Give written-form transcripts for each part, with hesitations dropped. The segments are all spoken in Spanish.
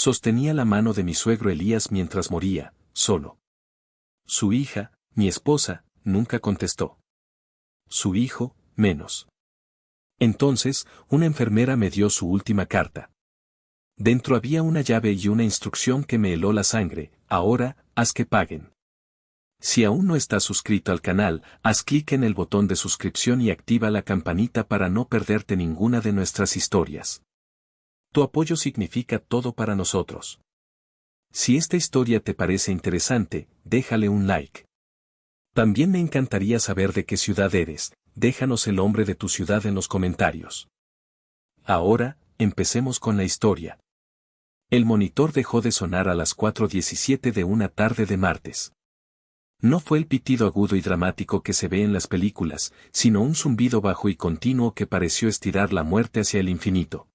Sostenía la mano de mi suegro Elías mientras moría, solo. Su hija, mi esposa, nunca contestó. Su hijo, menos. Entonces, una enfermera me dio su última carta. Dentro había una llave y una instrucción que me heló la sangre: ahora, haz que paguen. Si aún no estás suscrito al canal, haz clic en el botón de suscripción y activa la campanita para no perderte ninguna de nuestras historias. Tu apoyo significa todo para nosotros. Si esta historia te parece interesante, déjale un like. También me encantaría saber de qué ciudad eres. Déjanos el nombre de tu ciudad en los comentarios. Ahora, empecemos con la historia. El monitor dejó de sonar a las 4:17 de una tarde de martes. No fue el pitido agudo y dramático que se ve en las películas, sino un zumbido bajo y continuo que pareció estirar la muerte hacia el infinito.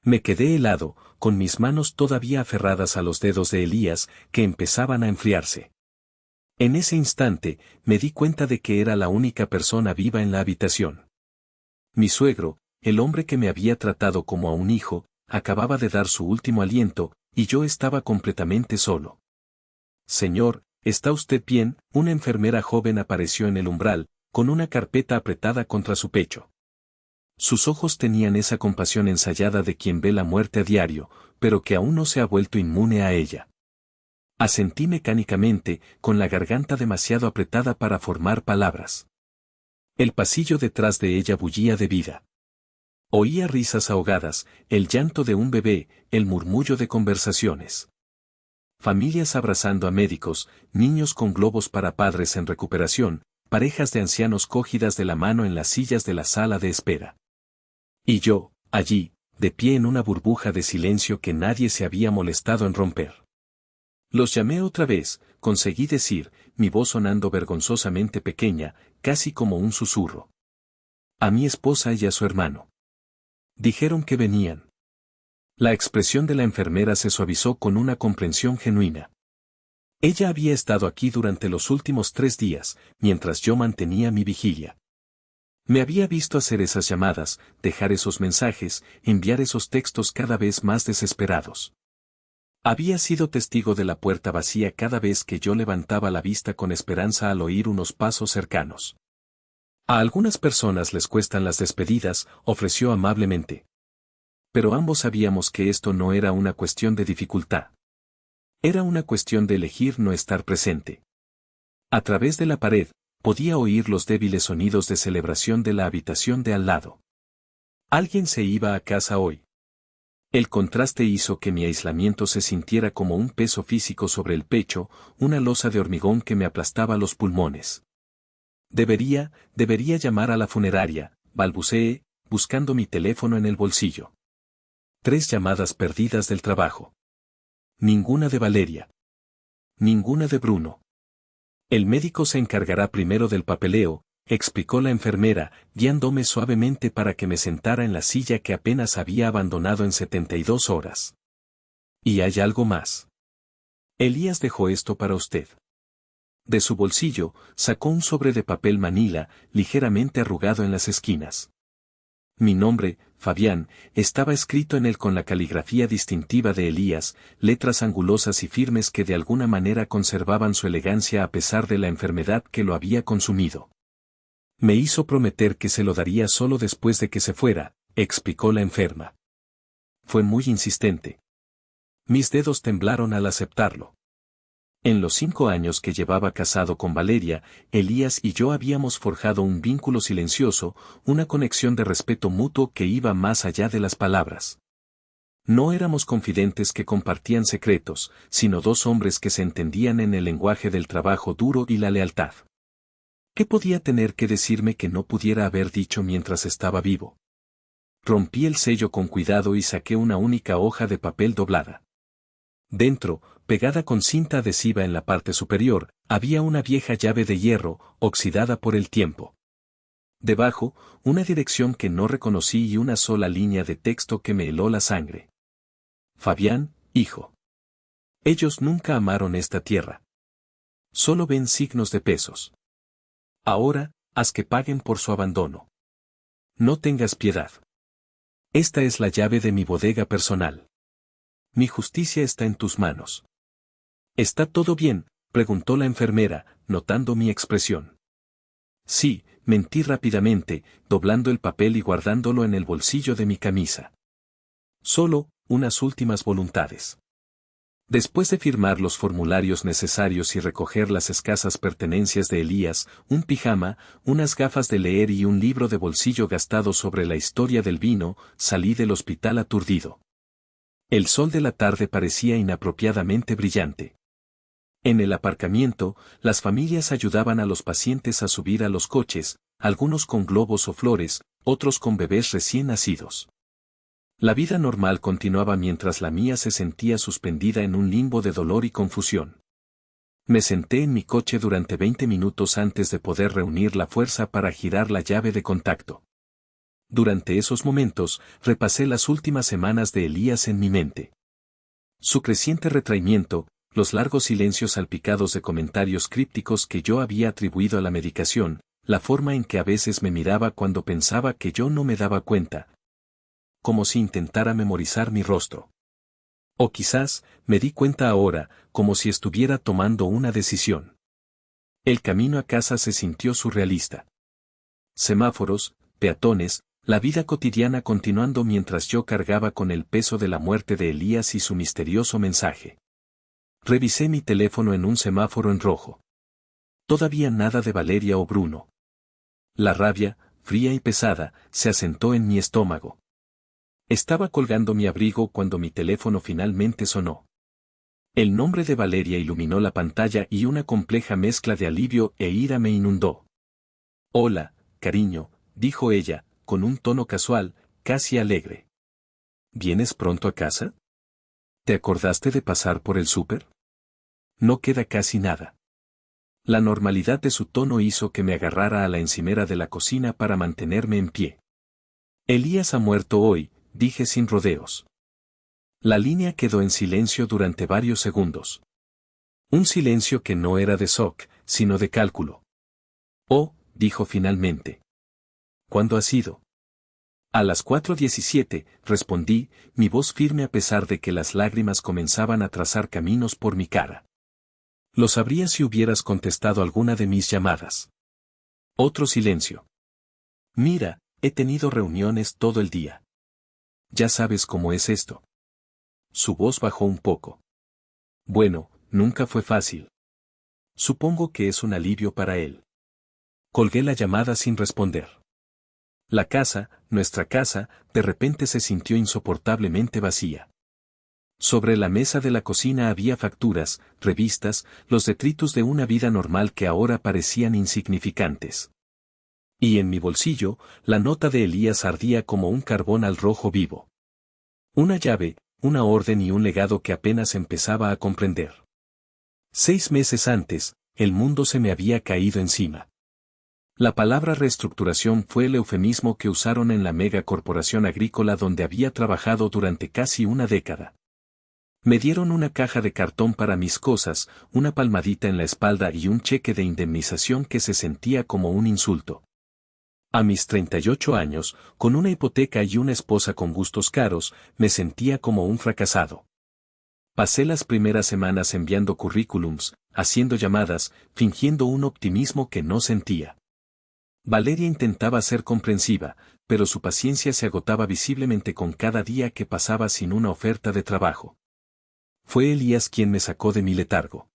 Me quedé helado, con mis manos todavía aferradas a los dedos de Elías, que empezaban a enfriarse. En ese instante, me di cuenta de que era la única persona viva en la habitación. Mi suegro, el hombre que me había tratado como a un hijo, acababa de dar su último aliento, y yo estaba completamente solo. Señor, ¿está usted bien? Una enfermera joven apareció en el umbral, con una carpeta apretada contra su pecho. Sus ojos tenían esa compasión ensayada de quien ve la muerte a diario, pero que aún no se ha vuelto inmune a ella. Asentí mecánicamente, con la garganta demasiado apretada para formar palabras. El pasillo detrás de ella bullía de vida. Oía risas ahogadas, el llanto de un bebé, el murmullo de conversaciones. Familias abrazando a médicos, niños con globos para padres en recuperación, parejas de ancianos cogidas de la mano en las sillas de la sala de espera. Y yo, allí, de pie en una burbuja de silencio que nadie se había molestado en romper. Los llamé otra vez, conseguí decir, mi voz sonando vergonzosamente pequeña, casi como un susurro. A mi esposa y a su hermano. Dijeron que venían. La expresión de la enfermera se suavizó con una comprensión genuina. Ella había estado aquí durante los últimos 3 días, mientras yo mantenía mi vigilia. Me había visto hacer esas llamadas, dejar esos mensajes, enviar esos textos cada vez más desesperados. Había sido testigo de la puerta vacía cada vez que yo levantaba la vista con esperanza al oír unos pasos cercanos. A algunas personas les cuestan las despedidas, ofreció amablemente. Pero ambos sabíamos que esto no era una cuestión de dificultad. Era una cuestión de elegir no estar presente. A través de la pared, podía oír los débiles sonidos de celebración de la habitación de al lado. Alguien se iba a casa hoy. El contraste hizo que mi aislamiento se sintiera como un peso físico sobre el pecho, una losa de hormigón que me aplastaba los pulmones. Debería llamar a la funeraria, balbuceé, buscando mi teléfono en el bolsillo. 3 llamadas perdidas del trabajo. Ninguna de Valeria. Ninguna de Bruno. El médico se encargará primero del papeleo, explicó la enfermera, guiándome suavemente para que me sentara en la silla que apenas había abandonado en 72 horas. Y hay algo más. Elías dejó esto para usted. De su bolsillo, sacó un sobre de papel manila, ligeramente arrugado en las esquinas. Mi nombre, Fabián, estaba escrito en él con la caligrafía distintiva de Elías, letras angulosas y firmes que de alguna manera conservaban su elegancia a pesar de la enfermedad que lo había consumido. Me hizo prometer que se lo daría solo después de que se fuera, explicó la enferma. Fue muy insistente. Mis dedos temblaron al aceptarlo. En los 5 años que llevaba casado con Valeria, Elías y yo habíamos forjado un vínculo silencioso, una conexión de respeto mutuo que iba más allá de las palabras. No éramos confidentes que compartían secretos, sino 2 hombres que se entendían en el lenguaje del trabajo duro y la lealtad. ¿Qué podía tener que decirme que no pudiera haber dicho mientras estaba vivo? Rompí el sello con cuidado y saqué una única hoja de papel doblada. Dentro, pegada con cinta adhesiva en la parte superior, había una vieja llave de hierro, oxidada por el tiempo. Debajo, una dirección que no reconocí y una sola línea de texto que me heló la sangre. Fabián, hijo. Ellos nunca amaron esta tierra. Solo ven signos de pesos. Ahora, haz que paguen por su abandono. No tengas piedad. Esta es la llave de mi bodega personal. Mi justicia está en tus manos. ¿Está todo bien?, preguntó la enfermera, notando mi expresión. Sí, mentí rápidamente, doblando el papel y guardándolo en el bolsillo de mi camisa. Solo, unas últimas voluntades. Después de firmar los formularios necesarios y recoger las escasas pertenencias de Elías, un pijama, unas gafas de leer y un libro de bolsillo gastado sobre la historia del vino, salí del hospital aturdido. El sol de la tarde parecía inapropiadamente brillante. En el aparcamiento, las familias ayudaban a los pacientes a subir a los coches, algunos con globos o flores, otros con bebés recién nacidos. La vida normal continuaba mientras la mía se sentía suspendida en un limbo de dolor y confusión. Me senté en mi coche durante 20 minutos antes de poder reunir la fuerza para girar la llave de contacto. Durante esos momentos, repasé las últimas semanas de Elías en mi mente. Su creciente retraimiento, los largos silencios salpicados de comentarios crípticos que yo había atribuido a la medicación, la forma en que a veces me miraba cuando pensaba que yo no me daba cuenta, como si intentara memorizar mi rostro. O quizás, me di cuenta ahora, como si estuviera tomando una decisión. El camino a casa se sintió surrealista. Semáforos, peatones, la vida cotidiana continuando mientras yo cargaba con el peso de la muerte de Elías y su misterioso mensaje. Revisé mi teléfono en un semáforo en rojo. Todavía nada de Valeria o Bruno. La rabia, fría y pesada, se asentó en mi estómago. Estaba colgando mi abrigo cuando mi teléfono finalmente sonó. El nombre de Valeria iluminó la pantalla y una compleja mezcla de alivio e ira me inundó. Hola, cariño, dijo ella, con un tono casual, casi alegre. ¿Vienes pronto a casa? ¿Te acordaste de pasar por el súper? No queda casi nada. La normalidad de su tono hizo que me agarrara a la encimera de la cocina para mantenerme en pie. Elías ha muerto hoy, dije sin rodeos. La línea quedó en silencio durante varios segundos. Un silencio que no era de shock, sino de cálculo. Oh, dijo finalmente. ¿Cuándo ha sido? A las 4:17, respondí, mi voz firme a pesar de que las lágrimas comenzaban a trazar caminos por mi cara. Lo sabría si hubieras contestado alguna de mis llamadas. Otro silencio. Mira, he tenido reuniones todo el día. Ya sabes cómo es esto. Su voz bajó un poco. Bueno, nunca fue fácil. Supongo que es un alivio para él. Colgué la llamada sin responder. La casa, nuestra casa, de repente se sintió insoportablemente vacía. Sobre la mesa de la cocina había facturas, revistas, los detritus de una vida normal que ahora parecían insignificantes. Y en mi bolsillo, la nota de Elías ardía como un carbón al rojo vivo. Una llave, una orden y un legado que apenas empezaba a comprender. 6 meses antes, el mundo se me había caído encima. La palabra reestructuración fue el eufemismo que usaron en la megacorporación agrícola donde había trabajado durante casi una década. Me dieron una caja de cartón para mis cosas, una palmadita en la espalda y un cheque de indemnización que se sentía como un insulto. A mis 38 años, con una hipoteca y una esposa con gustos caros, me sentía como un fracasado. Pasé las primeras semanas enviando currículums, haciendo llamadas, fingiendo un optimismo que no sentía. Valeria intentaba ser comprensiva, pero su paciencia se agotaba visiblemente con cada día que pasaba sin una oferta de trabajo. Fue Elías quien me sacó de mi letargo.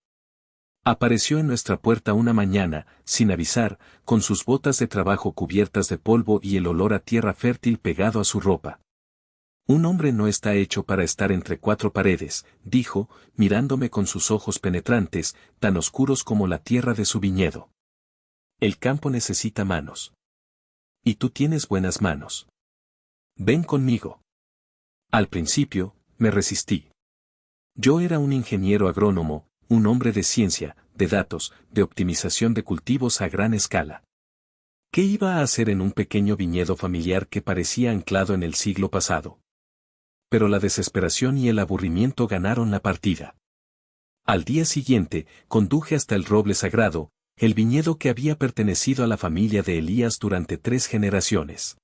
Apareció en nuestra puerta una mañana, sin avisar, con sus botas de trabajo cubiertas de polvo y el olor a tierra fértil pegado a su ropa. Un hombre no está hecho para estar entre 4 paredes, dijo, mirándome con sus ojos penetrantes, tan oscuros como la tierra de su viñedo. El campo necesita manos. Y tú tienes buenas manos. Ven conmigo. Al principio, me resistí. Yo era un ingeniero agrónomo, un hombre de ciencia, de datos, de optimización de cultivos a gran escala. ¿Qué iba a hacer en un pequeño viñedo familiar que parecía anclado en el siglo pasado? Pero la desesperación y el aburrimiento ganaron la partida. Al día siguiente, conduje hasta el roble sagrado, el viñedo que había pertenecido a la familia de Elías durante 3 generaciones.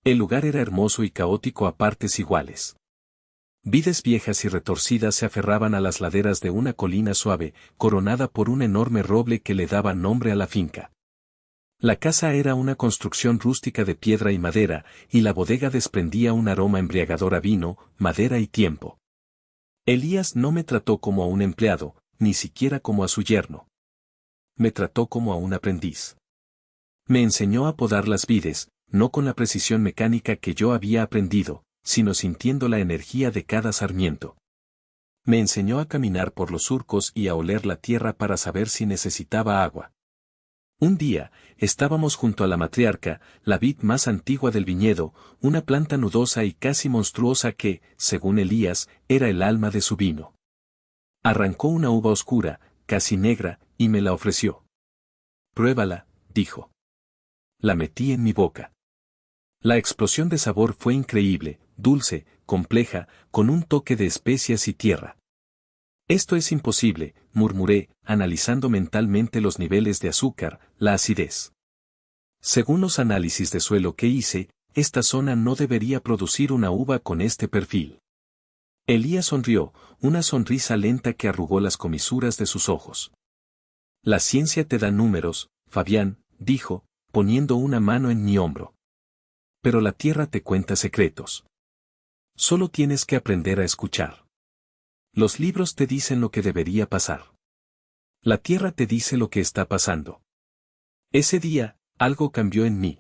El lugar era hermoso y caótico a partes iguales. Vides viejas y retorcidas se aferraban a las laderas de una colina suave, coronada por un enorme roble que le daba nombre a la finca. La casa era una construcción rústica de piedra y madera, y la bodega desprendía un aroma embriagador a vino, madera y tiempo. Elías no me trató como a un empleado, ni siquiera como a su yerno. Me trató como a un aprendiz. Me enseñó a podar las vides, no con la precisión mecánica que yo había aprendido, sino sintiendo la energía de cada sarmiento. Me enseñó a caminar por los surcos y a oler la tierra para saber si necesitaba agua. Un día, estábamos junto a la matriarca, la vid más antigua del viñedo, una planta nudosa y casi monstruosa que, según Elías, era el alma de su vino. Arrancó una uva oscura, casi negra, y me la ofreció. Pruébala, dijo. La metí en mi boca. La explosión de sabor fue increíble, dulce, compleja, con un toque de especias y tierra. Esto es imposible, murmuré, analizando mentalmente los niveles de azúcar, la acidez. Según los análisis de suelo que hice, esta zona no debería producir una uva con este perfil. Elías sonrió, una sonrisa lenta que arrugó las comisuras de sus ojos. La ciencia te da números, Fabián, dijo, poniendo una mano en mi hombro. Pero la tierra te cuenta secretos. Solo tienes que aprender a escuchar. Los libros te dicen lo que debería pasar. La tierra te dice lo que está pasando. Ese día, algo cambió en mí.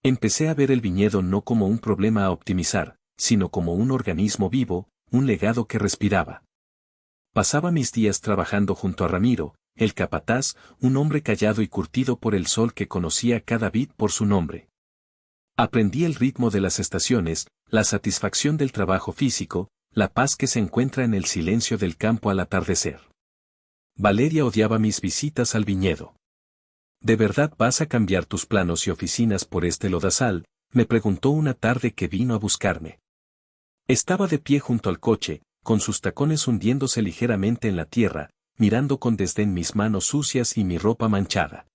Empecé a ver el viñedo no como un problema a optimizar, sino como un organismo vivo, un legado que respiraba. Pasaba mis días trabajando junto a Ramiro, el capataz, un hombre callado y curtido por el sol que conocía cada vid por su nombre. Aprendí el ritmo de las estaciones, la satisfacción del trabajo físico, la paz que se encuentra en el silencio del campo al atardecer. Valeria odiaba mis visitas al viñedo. ¿De verdad vas a cambiar tus planos y oficinas por este lodazal?, me preguntó una tarde que vino a buscarme. Estaba de pie junto al coche, con sus tacones hundiéndose ligeramente en la tierra, mirando con desdén mis manos sucias y mi ropa manchada.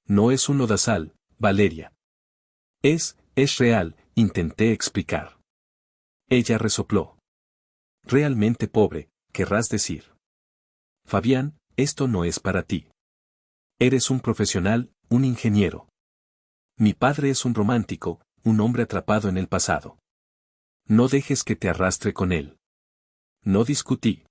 No es un lodazal, Valeria. Es real, intenté explicar. Ella resopló. Realmente pobre, querrás decir. Fabián, esto no es para ti. Eres un profesional, un ingeniero. Mi padre es un romántico, un hombre atrapado en el pasado. No dejes que te arrastre con él. No discutí.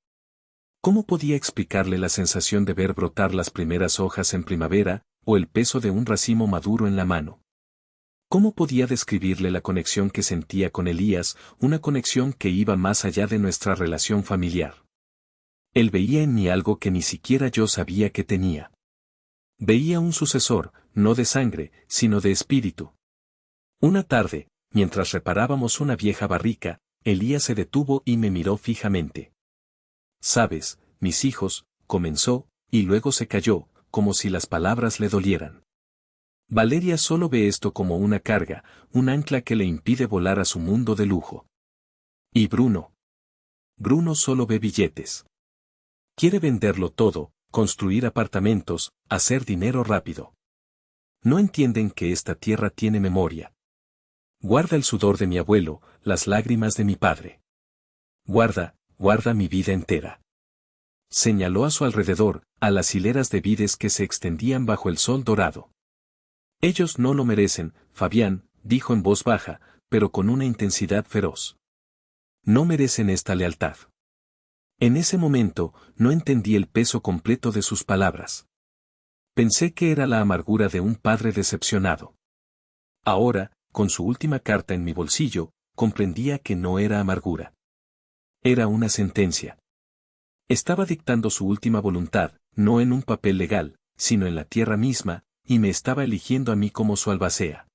¿Cómo podía explicarle la sensación de ver brotar las primeras hojas en primavera, o el peso de un racimo maduro en la mano? ¿Cómo podía describirle la conexión que sentía con Elías, una conexión que iba más allá de nuestra relación familiar? Él veía en mí algo que ni siquiera yo sabía que tenía. Veía un sucesor, no de sangre, sino de espíritu. Una tarde, mientras reparábamos una vieja barrica, Elías se detuvo y me miró fijamente. Sabes, mis hijos, comenzó, y luego se calló, como si las palabras le dolieran. Valeria solo ve esto como una carga, un ancla que le impide volar a su mundo de lujo. ¿Y Bruno? Bruno solo ve billetes. Quiere venderlo todo, construir apartamentos, hacer dinero rápido. No entienden que esta tierra tiene memoria. Guarda el sudor de mi abuelo, las lágrimas de mi padre. Guarda mi vida entera. Señaló a su alrededor, a las hileras de vides que se extendían bajo el sol dorado. Ellos no lo merecen, Fabián, dijo en voz baja, pero con una intensidad feroz. No merecen esta lealtad. En ese momento, no entendí el peso completo de sus palabras. Pensé que era la amargura de un padre decepcionado. Ahora, con su última carta en mi bolsillo, comprendía que no era amargura. Era una sentencia. Estaba dictando su última voluntad, no en un papel legal, sino en la tierra misma, y me estaba eligiendo a mí como su albacea.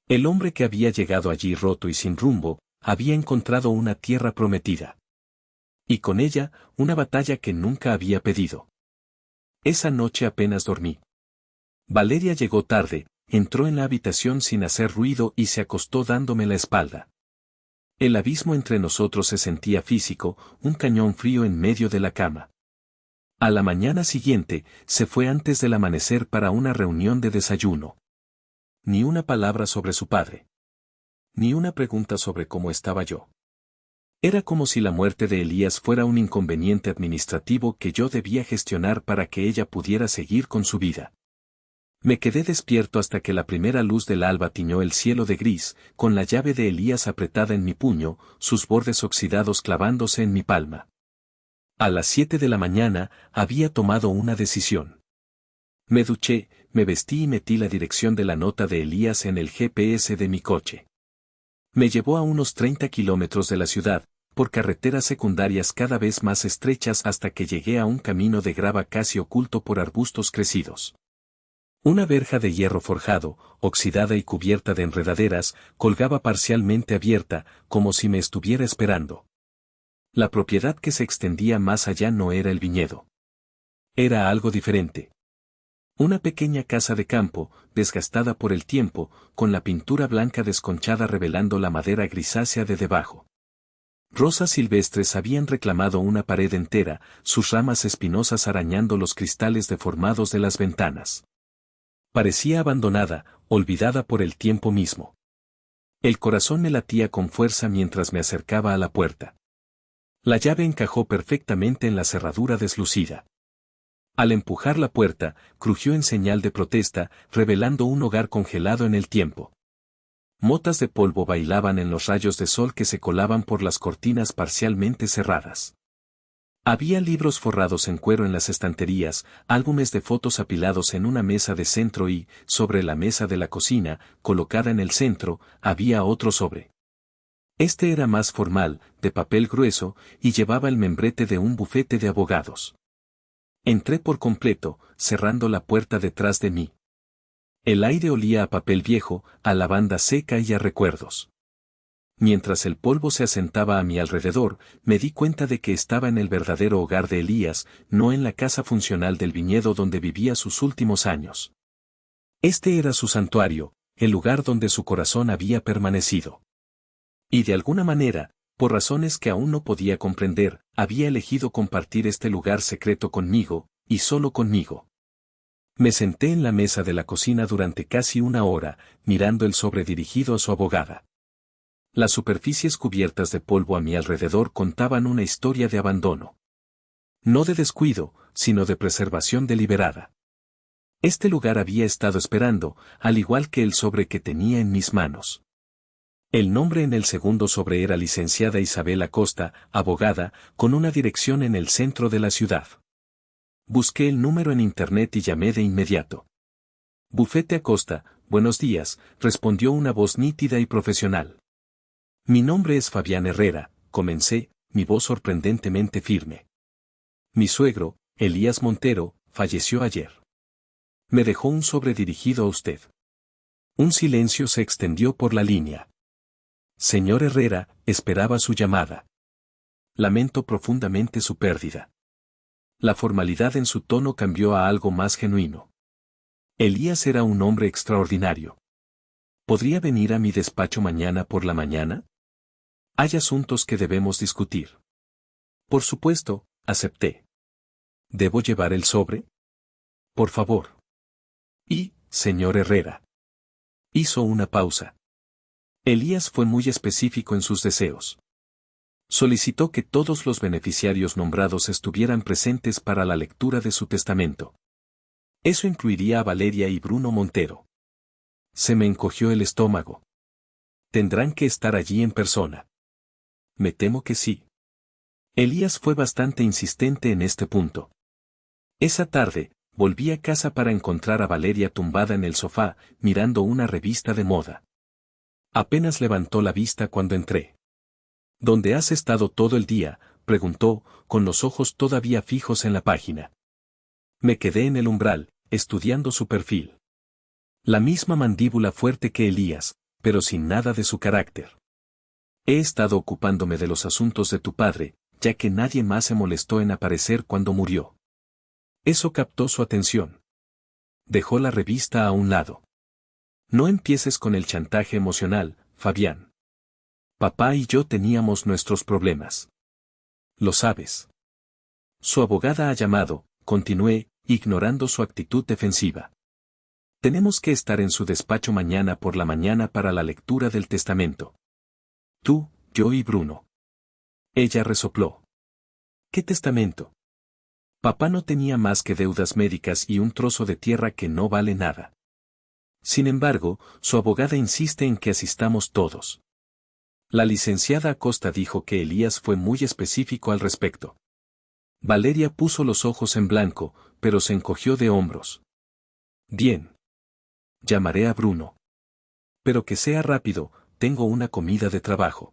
El hombre que había llegado allí roto y sin rumbo, había encontrado una tierra prometida. Y con ella, una batalla que nunca había pedido. Esa noche apenas dormí. Valeria llegó tarde, entró en la habitación sin hacer ruido y se acostó dándome la espalda. El abismo entre nosotros se sentía físico, un cañón frío en medio de la cama. A la mañana siguiente, se fue antes del amanecer para una reunión de desayuno. Ni una palabra sobre su padre. Ni una pregunta sobre cómo estaba yo. Era como si la muerte de Elías fuera un inconveniente administrativo que yo debía gestionar para que ella pudiera seguir con su vida. Me quedé despierto hasta que la primera luz del alba tiñó el cielo de gris, con la llave de Elías apretada en mi puño, sus bordes oxidados clavándose en mi palma. A las 7 de la mañana, había tomado una decisión. Me duché, me vestí y metí la dirección de la nota de Elías en el GPS de mi coche. Me llevó a unos 30 kilómetros de la ciudad, por carreteras secundarias cada vez más estrechas hasta que llegué a un camino de grava casi oculto por arbustos crecidos. Una verja de hierro forjado, oxidada y cubierta de enredaderas, colgaba parcialmente abierta, como si me estuviera esperando. La propiedad que se extendía más allá no era el viñedo. Era algo diferente. Una pequeña casa de campo, desgastada por el tiempo, con la pintura blanca desconchada revelando la madera grisácea de debajo. Rosas silvestres habían reclamado una pared entera, sus ramas espinosas arañando los cristales deformados de las ventanas. Parecía abandonada, olvidada por el tiempo mismo. El corazón me latía con fuerza mientras me acercaba a la puerta. La llave encajó perfectamente en la cerradura deslucida. Al empujar la puerta, crujió en señal de protesta, revelando un hogar congelado en el tiempo. Motas de polvo bailaban en los rayos de sol que se colaban por las cortinas parcialmente cerradas. Había libros forrados en cuero en las estanterías, álbumes de fotos apilados en una mesa de centro y, sobre la mesa de la cocina, colocada en el centro, había otro sobre. Este era más formal, de papel grueso, y llevaba el membrete de un bufete de abogados. Entré por completo, cerrando la puerta detrás de mí. El aire olía a papel viejo, a lavanda seca y a recuerdos. Mientras el polvo se asentaba a mi alrededor, me di cuenta de que estaba en el verdadero hogar de Elías, no en la casa funcional del viñedo donde vivía sus últimos años. Este era su santuario, el lugar donde su corazón había permanecido. Y de alguna manera, por razones que aún no podía comprender, había elegido compartir este lugar secreto conmigo, y solo conmigo. Me senté en la mesa de la cocina durante casi una hora, mirando el sobre dirigido a su abogada. Las superficies cubiertas de polvo a mi alrededor contaban una historia de abandono. No de descuido, sino de preservación deliberada. Este lugar había estado esperando, al igual que el sobre que tenía en mis manos. El nombre en el segundo sobre era licenciada Isabel Acosta, abogada, con una dirección en el centro de la ciudad. Busqué el número en internet y llamé de inmediato. Bufete Acosta, buenos días, respondió una voz nítida y profesional. Mi nombre es Fabián Herrera, comencé, mi voz sorprendentemente firme. Mi suegro, Elías Montero, falleció ayer. Me dejó un sobre dirigido a usted. Un silencio se extendió por la línea. Señor Herrera, esperaba su llamada. Lamento profundamente su pérdida. La formalidad en su tono cambió a algo más genuino. Elías era un hombre extraordinario. ¿Podría venir a mi despacho mañana por la mañana? Hay asuntos que debemos discutir. Por supuesto, acepté. ¿Debo llevar el sobre? Por favor. Y, señor Herrera. Hizo una pausa. Elías fue muy específico en sus deseos. Solicitó que todos los beneficiarios nombrados estuvieran presentes para la lectura de su testamento. Eso incluiría a Valeria y Bruno Montero. Se me encogió el estómago. ¿Tendrán que estar allí en persona? Me temo que sí. Elías fue bastante insistente en este punto. Esa tarde, volví a casa para encontrar a Valeria tumbada en el sofá, mirando una revista de moda. Apenas levantó la vista cuando entré. ¿Dónde has estado todo el día?, preguntó, con los ojos todavía fijos en la página. Me quedé en el umbral, estudiando su perfil. La misma mandíbula fuerte que Elías, pero sin nada de su carácter. He estado ocupándome de los asuntos de tu padre, ya que nadie más se molestó en aparecer cuando murió. Eso captó su atención. Dejó la revista a un lado. No empieces con el chantaje emocional, Fabián. Papá y yo teníamos nuestros problemas. Lo sabes. Su abogada ha llamado, continué, ignorando su actitud defensiva. Tenemos que estar en su despacho mañana por la mañana para la lectura del testamento. Tú, yo y Bruno. Ella resopló. ¿Qué testamento? Papá no tenía más que deudas médicas y un trozo de tierra que no vale nada. Sin embargo, su abogada insiste en que asistamos todos. La licenciada Acosta dijo que Elías fue muy específico al respecto. Valeria puso los ojos en blanco, pero se encogió de hombros. Bien. Llamaré a Bruno. Pero que sea rápido, tengo una comida de trabajo.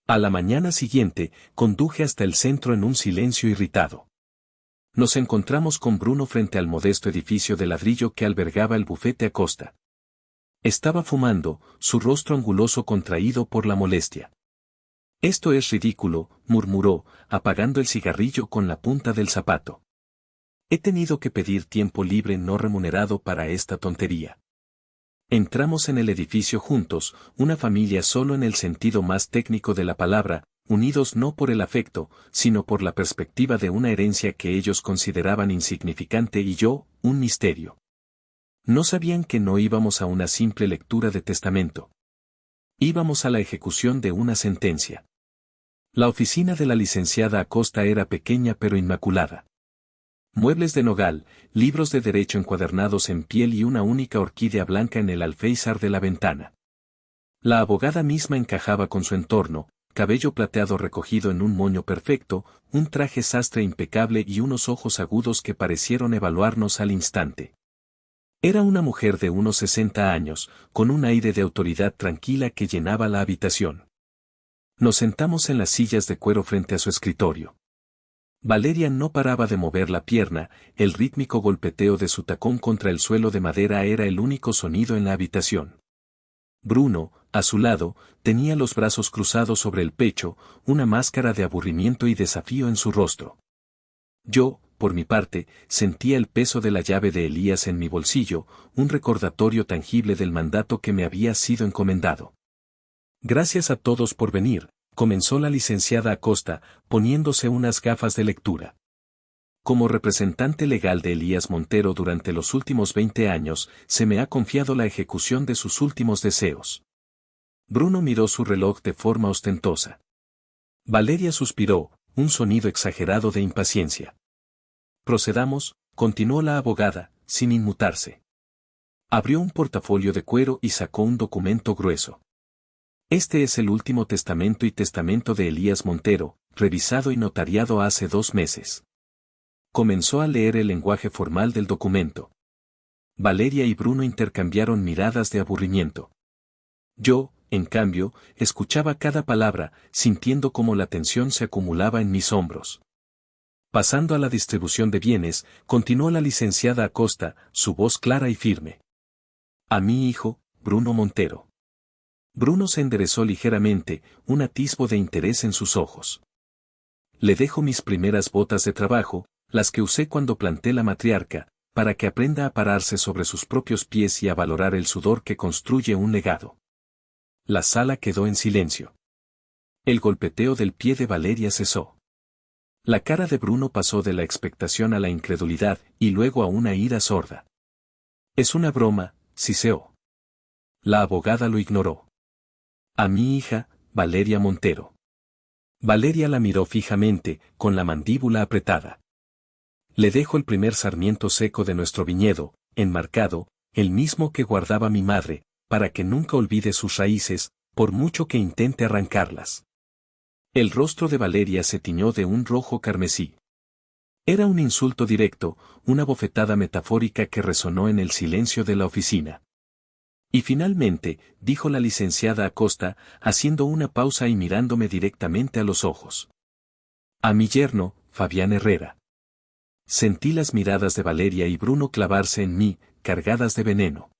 A la mañana siguiente, conduje hasta el centro en un silencio irritado. Nos encontramos con Bruno frente al modesto edificio de ladrillo que albergaba el bufete Acosta. Estaba fumando, su rostro anguloso contraído por la molestia. Esto es ridículo, murmuró, apagando el cigarrillo con la punta del zapato. He tenido que pedir tiempo libre no remunerado para esta tontería. Entramos en el edificio juntos, una familia solo en el sentido más técnico de la palabra, unidos no por el afecto, sino por la perspectiva de una herencia que ellos consideraban insignificante y yo, un misterio. No sabían que no íbamos a una simple lectura de testamento. Íbamos a la ejecución de una sentencia. La oficina de la licenciada Acosta era pequeña pero inmaculada. Muebles de nogal, libros de derecho encuadernados en piel y una única orquídea blanca en el alféizar de la ventana. La abogada misma encajaba con su entorno, cabello plateado recogido en un moño perfecto, un traje sastre impecable y unos ojos agudos que parecieron evaluarnos al instante. Era una mujer de unos 60 años, con un aire de autoridad tranquila que llenaba la habitación. Nos sentamos en las sillas de cuero frente a su escritorio. Valeria no paraba de mover la pierna, el rítmico golpeteo de su tacón contra el suelo de madera era el único sonido en la habitación. Bruno, a su lado, tenía los brazos cruzados sobre el pecho, una máscara de aburrimiento y desafío en su rostro. Yo, por mi parte, sentía el peso de la llave de Elías en mi bolsillo, un recordatorio tangible del mandato que me había sido encomendado. Gracias a todos por venir, comenzó la licenciada Acosta, poniéndose unas gafas de lectura. Como representante legal de Elías Montero durante los últimos 20 años, se me ha confiado la ejecución de sus últimos deseos. Bruno miró su reloj de forma ostentosa. Valeria suspiró, un sonido exagerado de impaciencia. Procedamos, continuó la abogada, sin inmutarse. Abrió un portafolio de cuero y sacó un documento grueso. Este es el último testamento y testamento de Elías Montero, revisado y notariado hace 2 meses. Comenzó a leer el lenguaje formal del documento. Valeria y Bruno intercambiaron miradas de aburrimiento. Yo, en cambio, escuchaba cada palabra, sintiendo cómo la tensión se acumulaba en mis hombros. Pasando a la distribución de bienes, continuó la licenciada Acosta, su voz clara y firme. A mi hijo, Bruno Montero. Bruno se enderezó ligeramente, un atisbo de interés en sus ojos. Le dejo mis primeras botas de trabajo, las que usé cuando planté la matriarca, para que aprenda a pararse sobre sus propios pies y a valorar el sudor que construye un legado. La sala quedó en silencio. El golpeteo del pie de Valeria cesó. La cara de Bruno pasó de la expectación a la incredulidad y luego a una ira sorda. Es una broma, siseó. La abogada lo ignoró. A mi hija, Valeria Montero. Valeria la miró fijamente, con la mandíbula apretada. Le dejo el primer sarmiento seco de nuestro viñedo, enmarcado, el mismo que guardaba mi madre, para que nunca olvide sus raíces, por mucho que intente arrancarlas. El rostro de Valeria se tiñó de un rojo carmesí. Era un insulto directo, una bofetada metafórica que resonó en el silencio de la oficina. Y finalmente, dijo la licenciada Acosta, haciendo una pausa y mirándome directamente a los ojos. A mi yerno, Fabián Herrera. Sentí las miradas de Valeria y Bruno clavarse en mí, cargadas de veneno.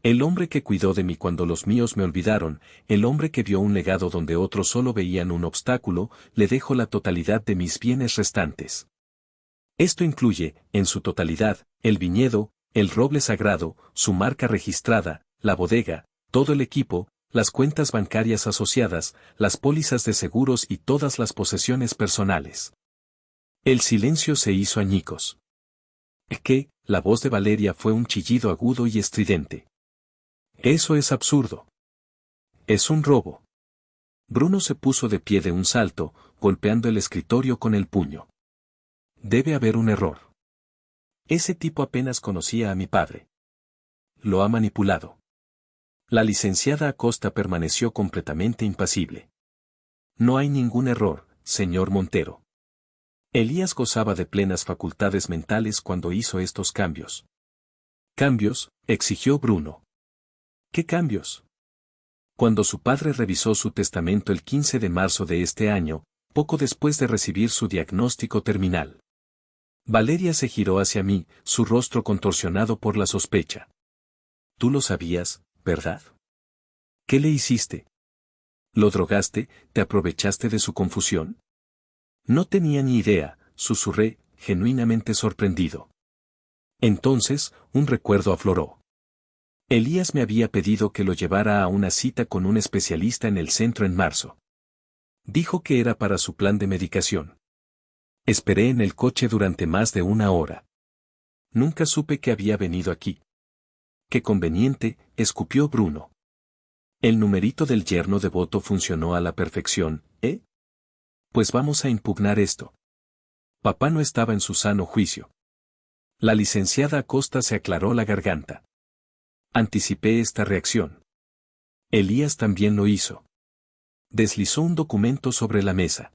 El hombre que cuidó de mí cuando los míos me olvidaron, el hombre que vio un legado donde otros solo veían un obstáculo, le dejo la totalidad de mis bienes restantes. Esto incluye, en su totalidad, el viñedo, el roble sagrado, su marca registrada, la bodega, todo el equipo, las cuentas bancarias asociadas, las pólizas de seguros y todas las posesiones personales. El silencio se hizo añicos. ¿Qué? La voz de Valeria fue un chillido agudo y estridente. Eso es absurdo. Es un robo. Bruno se puso de pie de un salto, golpeando el escritorio con el puño. Debe haber un error. Ese tipo apenas conocía a mi padre. Lo ha manipulado. La licenciada Acosta permaneció completamente impasible. No hay ningún error, señor Montero. Elías gozaba de plenas facultades mentales cuando hizo estos cambios. ¿Cambios?, exigió Bruno. ¿Qué cambios? Cuando su padre revisó su testamento el 15 de marzo de este año, poco después de recibir su diagnóstico terminal. Valeria se giró hacia mí, su rostro contorsionado por la sospecha. Tú lo sabías, ¿verdad? ¿Qué le hiciste? ¿Lo drogaste, te aprovechaste de su confusión? No tenía ni idea, susurré, genuinamente sorprendido. Entonces, un recuerdo afloró. Elías me había pedido que lo llevara a una cita con un especialista en el centro en marzo. Dijo que era para su plan de medicación. Esperé en el coche durante más de una hora. Nunca supe que había venido aquí. Qué conveniente, escupió Bruno. El numerito del yerno devoto funcionó a la perfección, ¿eh? Pues vamos a impugnar esto. Papá no estaba en su sano juicio. La licenciada Acosta se aclaró la garganta. Anticipé esta reacción. Elías también lo hizo. Deslizó un documento sobre la mesa.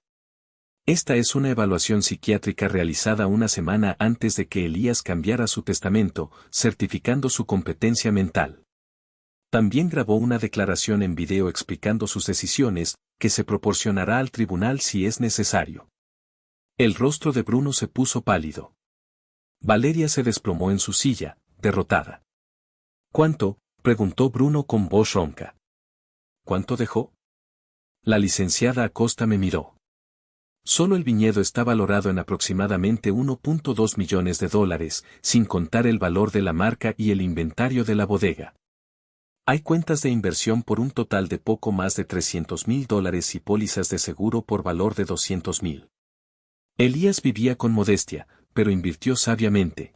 Esta es una evaluación psiquiátrica realizada una semana antes de que Elías cambiara su testamento, certificando su competencia mental. También grabó una declaración en video explicando sus decisiones, que se proporcionará al tribunal si es necesario. El rostro de Bruno se puso pálido. Valeria se desplomó en su silla, derrotada. ¿Cuánto?, preguntó Bruno con voz ronca. ¿Cuánto dejó? La licenciada Acosta me miró. Solo el viñedo está valorado en aproximadamente 1.2 millones de dólares, sin contar el valor de la marca y el inventario de la bodega. Hay cuentas de inversión por un total de poco más de $300,000 y pólizas de seguro por valor de $200,000. Elías vivía con modestia, pero invirtió sabiamente.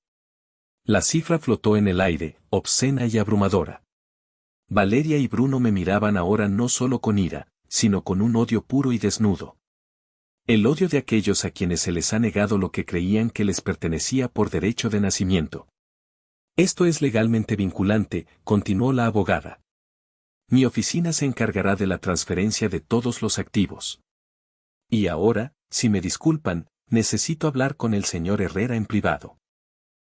La cifra flotó en el aire, obscena y abrumadora. Valeria y Bruno me miraban ahora no solo con ira, sino con un odio puro y desnudo. El odio de aquellos a quienes se les ha negado lo que creían que les pertenecía por derecho de nacimiento. Esto es legalmente vinculante, continuó la abogada. Mi oficina se encargará de la transferencia de todos los activos. Y ahora, si me disculpan, necesito hablar con el señor Herrera en privado.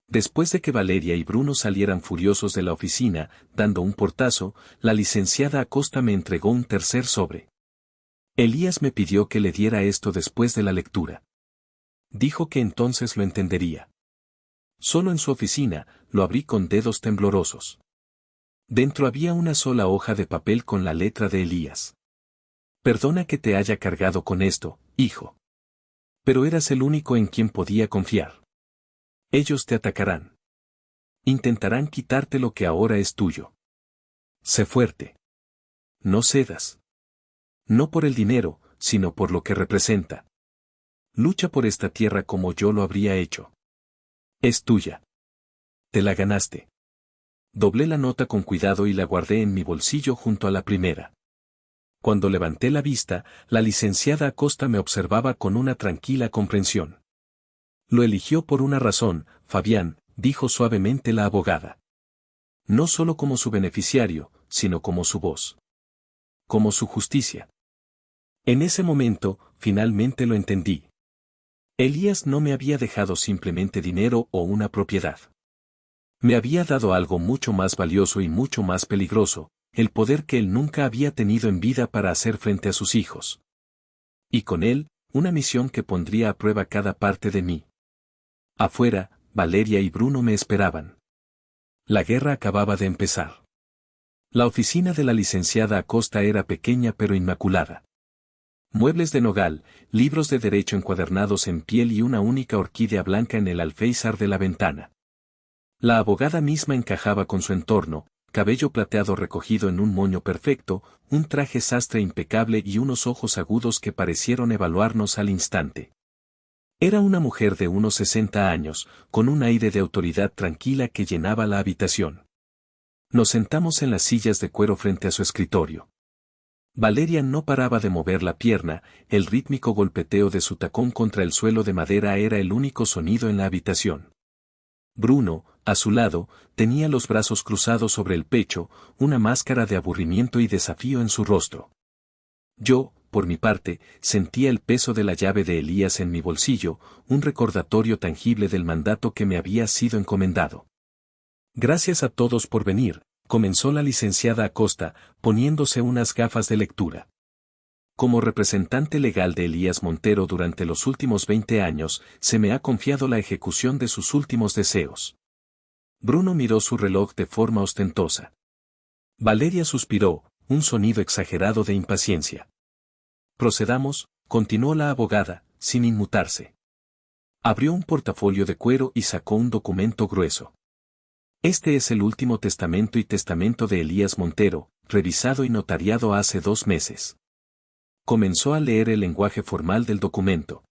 Después de que Valeria y Bruno salieran furiosos de la oficina, dando un portazo, la licenciada Acosta me entregó un tercer sobre. Elías me pidió que le diera esto después de la lectura. Dijo que entonces lo entendería. Solo en su oficina, lo abrí con dedos temblorosos. Dentro había una sola hoja de papel con la letra de Elías. Perdona que te haya cargado con esto, hijo. Pero eras el único en quien podía confiar. Ellos te atacarán. Intentarán quitarte lo que ahora es tuyo. Sé fuerte. No cedas. No por el dinero, sino por lo que representa. Lucha por esta tierra como yo lo habría hecho. Es tuya. Te la ganaste. Doblé la nota con cuidado y la guardé en mi bolsillo junto a la primera. Cuando levanté la vista, la licenciada Acosta me observaba con una tranquila comprensión. Lo eligió por una razón, Fabián, dijo suavemente la abogada. No solo como su beneficiario, sino como su voz. Como su justicia. En ese momento, finalmente lo entendí. Elías no me había dejado simplemente dinero o una propiedad. Me había dado algo mucho más valioso y mucho más peligroso, el poder que él nunca había tenido en vida para hacer frente a sus hijos. Y con él, una misión que pondría a prueba cada parte de mí. Afuera, Valeria y Bruno me esperaban. La guerra acababa de empezar. La oficina de la licenciada Acosta era pequeña pero inmaculada. Muebles de nogal, libros de derecho encuadernados en piel y una única orquídea blanca en el alféizar de la ventana. La abogada misma encajaba con su entorno, cabello plateado recogido en un moño perfecto, un traje sastre impecable y unos ojos agudos que parecieron evaluarnos al instante. Era una mujer de unos 60 años, con un aire de autoridad tranquila que llenaba la habitación. Nos sentamos en las sillas de cuero frente a su escritorio. Valeria no paraba de mover la pierna, el rítmico golpeteo de su tacón contra el suelo de madera era el único sonido en la habitación. Bruno, a su lado, tenía los brazos cruzados sobre el pecho, una máscara de aburrimiento y desafío en su rostro. Yo, por mi parte, sentía el peso de la llave de Elías en mi bolsillo, un recordatorio tangible del mandato que me había sido encomendado. Gracias a todos por venir, comenzó la licenciada Acosta, poniéndose unas gafas de lectura. Como representante legal de Elías Montero durante los últimos 20 años, se me ha confiado la ejecución de sus últimos deseos. Bruno miró su reloj de forma ostentosa. Valeria suspiró, un sonido exagerado de impaciencia. Procedamos, continuó la abogada, sin inmutarse. Abrió un portafolio de cuero y sacó un documento grueso. Este es el último testamento y testamento de Elías Montero, revisado y notariado hace 2 meses. Comenzó a leer el lenguaje formal del documento.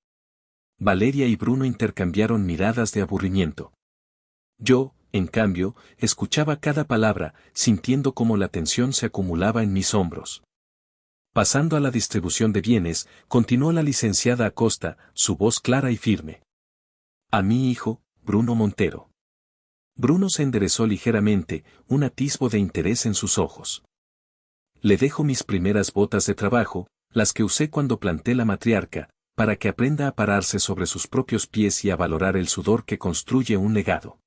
Valeria y Bruno intercambiaron miradas de aburrimiento. Yo, en cambio, escuchaba cada palabra, sintiendo cómo la tensión se acumulaba en mis hombros. Pasando a la distribución de bienes, continuó la licenciada Acosta, su voz clara y firme. A mi hijo, Bruno Montero. Bruno se enderezó ligeramente, un atisbo de interés en sus ojos. Le dejo mis primeras botas de trabajo, las que usé cuando planté la matriarca, para que aprenda a pararse sobre sus propios pies y a valorar el sudor que construye un legado.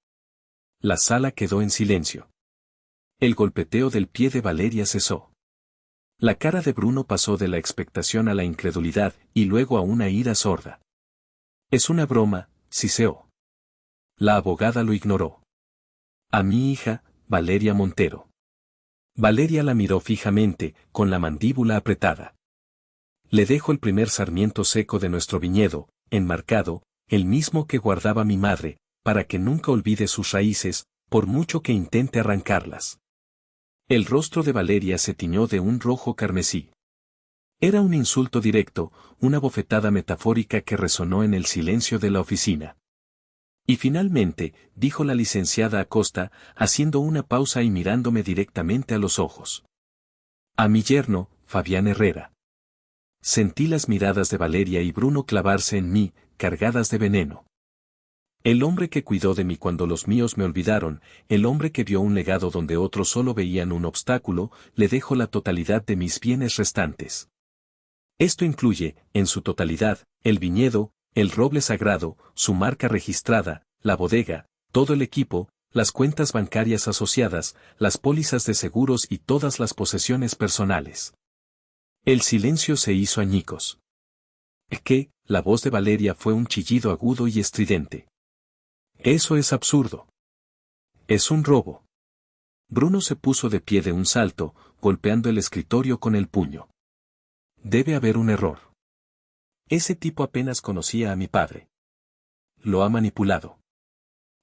La sala quedó en silencio. El golpeteo del pie de Valeria cesó. La cara de Bruno pasó de la expectación a la incredulidad y luego a una ira sorda. Es una broma, siseó. La abogada lo ignoró. A mi hija, Valeria Montero. Valeria la miró fijamente, con la mandíbula apretada. Le dejo el primer sarmiento seco de nuestro viñedo, enmarcado, el mismo que guardaba mi madre, para que nunca olvide sus raíces, por mucho que intente arrancarlas. El rostro de Valeria se tiñó de un rojo carmesí. Era un insulto directo, una bofetada metafórica que resonó en el silencio de la oficina. Y finalmente, dijo la licenciada Acosta, haciendo una pausa y mirándome directamente a los ojos. A mi yerno, Fabián Herrera. Sentí las miradas de Valeria y Bruno clavarse en mí, cargadas de veneno. El hombre que cuidó de mí cuando los míos me olvidaron, el hombre que vio un legado donde otros solo veían un obstáculo, le dejo la totalidad de mis bienes restantes. Esto incluye, en su totalidad, el viñedo, el roble sagrado, su marca registrada, la bodega, todo el equipo, las cuentas bancarias asociadas, las pólizas de seguros y todas las posesiones personales. El silencio se hizo añicos. ¿Qué? La voz de Valeria fue un chillido agudo y estridente. Eso es absurdo. Es un robo. Bruno se puso de pie de un salto, golpeando el escritorio con el puño. Debe haber un error. Ese tipo apenas conocía a mi padre. Lo ha manipulado.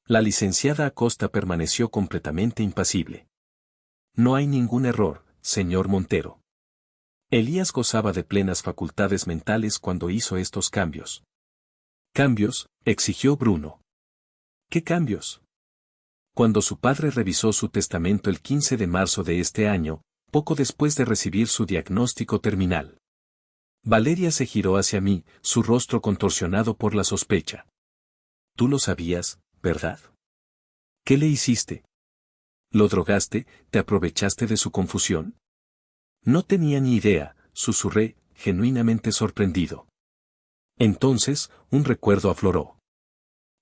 La licenciada Acosta permaneció completamente impasible. No hay ningún error, señor Montero. Elías gozaba de plenas facultades mentales cuando hizo estos cambios. ¿Cambios?, exigió Bruno. ¿Qué cambios? Cuando su padre revisó su testamento el 15 de marzo de este año, poco después de recibir su diagnóstico terminal. Valeria se giró hacia mí, su rostro contorsionado por la sospecha. Tú lo sabías, ¿verdad? ¿Qué le hiciste? ¿Lo drogaste, te aprovechaste de su confusión? No tenía ni idea, susurré, genuinamente sorprendido. Entonces, un recuerdo afloró.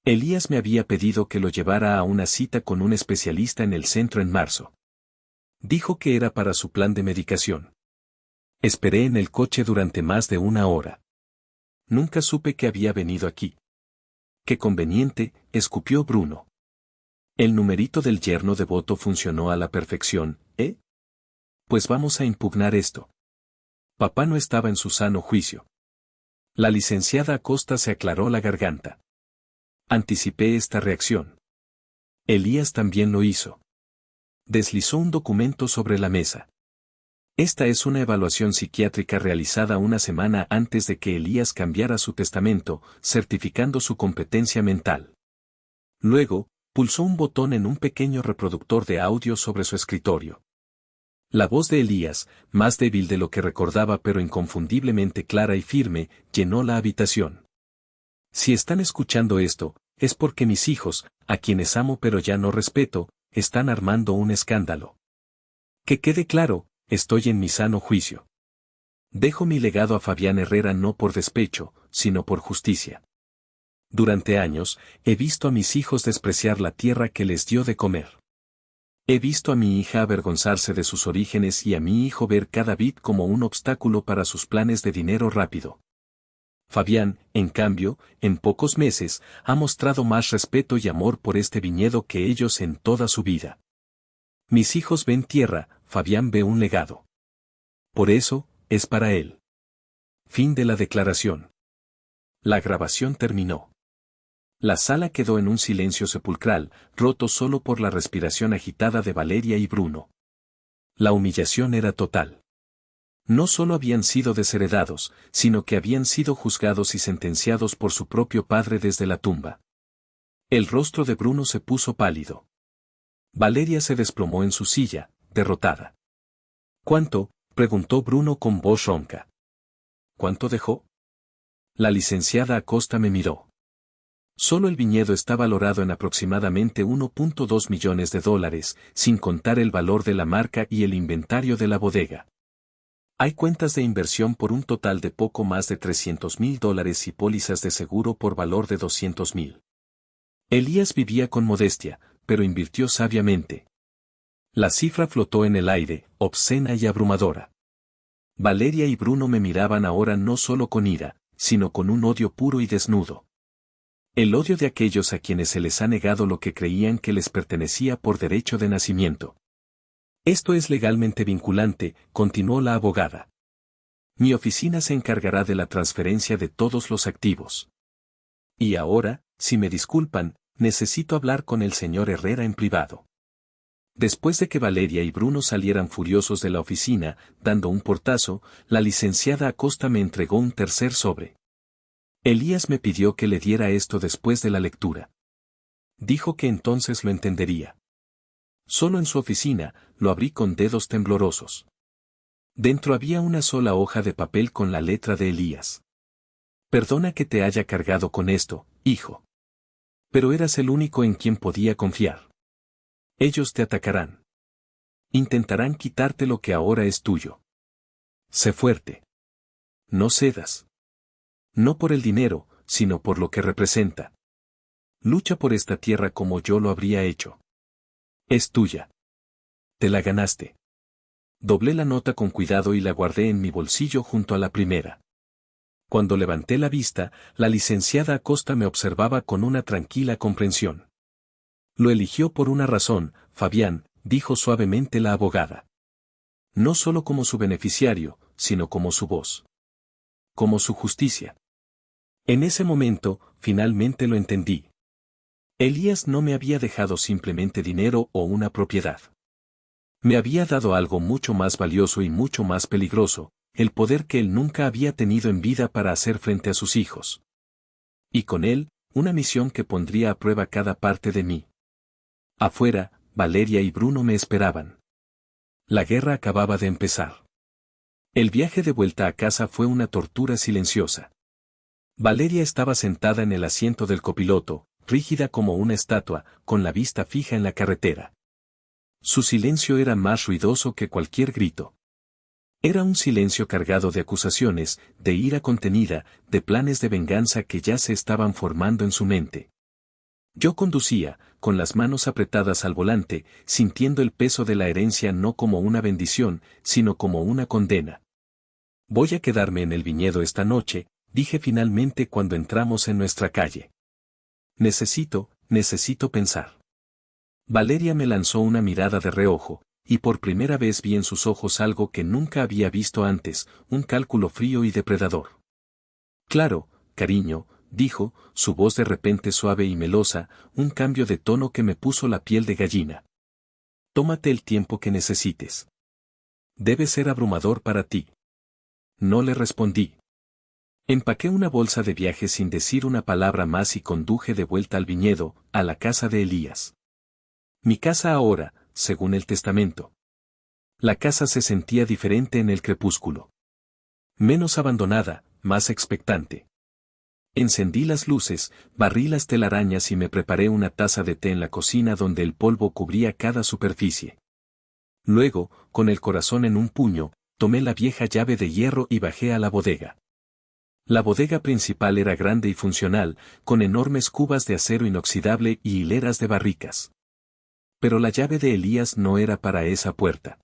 Elías me había pedido que lo llevara a una cita con un especialista en el centro en marzo. Dijo que era para su plan de medicación. Esperé en el coche durante más de 1 hora. Nunca supe que había venido aquí. Qué conveniente, escupió Bruno. El numerito del yerno devoto funcionó a la perfección, ¿eh? Pues vamos a impugnar esto. Papá no estaba en su sano juicio. La licenciada Acosta se aclaró la garganta. Anticipé esta reacción. Elías también lo hizo. Deslizó un documento sobre la mesa. Esta es una evaluación psiquiátrica realizada una semana antes de que Elías cambiara su testamento, certificando su competencia mental. Luego, pulsó un botón en un pequeño reproductor de audio sobre su escritorio. La voz de Elías, más débil de lo que recordaba pero inconfundiblemente clara y firme, llenó la habitación. Si están escuchando esto, es porque mis hijos, a quienes amo pero ya no respeto, están armando un escándalo. Que quede claro, estoy en mi sano juicio. Dejo mi legado a Fabián Herrera no por despecho, sino por justicia. Durante años, he visto a mis hijos despreciar la tierra que les dio de comer. He visto a mi hija avergonzarse de sus orígenes y a mi hijo ver cada bit como un obstáculo para sus planes de dinero rápido. Fabián, en cambio, en pocos meses, ha mostrado más respeto y amor por este viñedo que ellos en toda su vida. Mis hijos ven tierra, Fabián ve un legado. Por eso, es para él. Fin de la declaración. La grabación terminó. La sala quedó en un silencio sepulcral, roto solo por la respiración agitada de Valeria y Bruno. La humillación era total. No solo habían sido desheredados, sino que habían sido juzgados y sentenciados por su propio padre desde la tumba. El rostro de Bruno se puso pálido. Valeria se desplomó en su silla, derrotada. ¿Cuánto?, preguntó Bruno con voz ronca. ¿Cuánto dejó? La licenciada Acosta me miró. Solo el viñedo está valorado en aproximadamente $1.2 millones, sin contar el valor de la marca y el inventario de la bodega. Hay cuentas de inversión por un total de poco más de $300.000 y pólizas de seguro por valor de $200.000. Elías vivía con modestia, pero invirtió sabiamente. La cifra flotó en el aire, obscena y abrumadora. Valeria y Bruno me miraban ahora no solo con ira, sino con un odio puro y desnudo. El odio de aquellos a quienes se les ha negado lo que creían que les pertenecía por derecho de nacimiento. Esto es legalmente vinculante, continuó la abogada. Mi oficina se encargará de la transferencia de todos los activos. Y ahora, si me disculpan, necesito hablar con el señor Herrera en privado. Después de que Valeria y Bruno salieran furiosos de la oficina, dando un portazo, la licenciada Acosta me entregó un tercer sobre. Elías me pidió que le diera esto después de la lectura. Dijo que entonces lo entendería. Solo en su oficina, lo abrí con dedos temblorosos. Dentro había una sola hoja de papel con la letra de Elías. Perdona que te haya cargado con esto, hijo. Pero eras el único en quien podía confiar. Ellos te atacarán. Intentarán quitarte lo que ahora es tuyo. Sé fuerte. No cedas. No por el dinero, sino por lo que representa. Lucha por esta tierra como yo lo habría hecho. Es tuya. Te la ganaste. Doblé la nota con cuidado y la guardé en mi bolsillo junto a la primera. Cuando levanté la vista, la licenciada Acosta me observaba con una tranquila comprensión. Lo eligió por una razón, Fabián, dijo suavemente la abogada. No solo como su beneficiario, sino como su voz. Como su justicia. En ese momento, finalmente lo entendí. Elías no me había dejado simplemente dinero o una propiedad. Me había dado algo mucho más valioso y mucho más peligroso, el poder que él nunca había tenido en vida para hacer frente a sus hijos. Y con él, una misión que pondría a prueba cada parte de mí. Afuera, Valeria y Bruno me esperaban. La guerra acababa de empezar. El viaje de vuelta a casa fue una tortura silenciosa. Valeria estaba sentada en el asiento del copiloto, rígida como una estatua, con la vista fija en la carretera. Su silencio era más ruidoso que cualquier grito. Era un silencio cargado de acusaciones, de ira contenida, de planes de venganza que ya se estaban formando en su mente. Yo conducía, con las manos apretadas al volante, sintiendo el peso de la herencia no como una bendición, sino como una condena. Voy a quedarme en el viñedo esta noche, dije finalmente cuando entramos en nuestra calle. Necesito pensar. Valeria me lanzó una mirada de reojo, y por primera vez vi en sus ojos algo que nunca había visto antes, un cálculo frío y depredador. Claro, cariño, dijo, su voz de repente suave y melosa, un cambio de tono que me puso la piel de gallina. Tómate el tiempo que necesites. Debe ser abrumador para ti. No le respondí. Empaqué una bolsa de viaje sin decir una palabra más y conduje de vuelta al viñedo, a la casa de Elías. Mi casa ahora, según el testamento. La casa se sentía diferente en el crepúsculo. Menos abandonada, más expectante. Encendí las luces, barrí las telarañas y me preparé una taza de té en la cocina donde el polvo cubría cada superficie. Luego, con el corazón en un puño, tomé la vieja llave de hierro y bajé a la bodega. La bodega principal era grande y funcional, con enormes cubas de acero inoxidable y hileras de barricas. Pero la llave de Elías no era para esa puerta.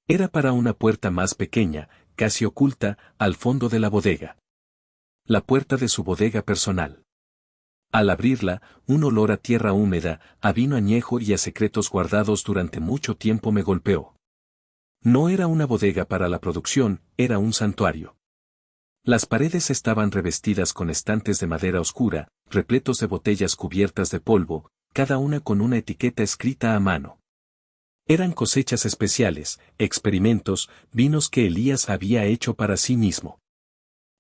Era para una puerta más pequeña, casi oculta, al fondo de la bodega. La puerta de su bodega personal. Al abrirla, un olor a tierra húmeda, a vino añejo y a secretos guardados durante mucho tiempo me golpeó. No era una bodega para la producción, era un santuario. Las paredes estaban revestidas con estantes de madera oscura, repletos de botellas cubiertas de polvo, cada una con una etiqueta escrita a mano. Eran cosechas especiales, experimentos, vinos que Elías había hecho para sí mismo.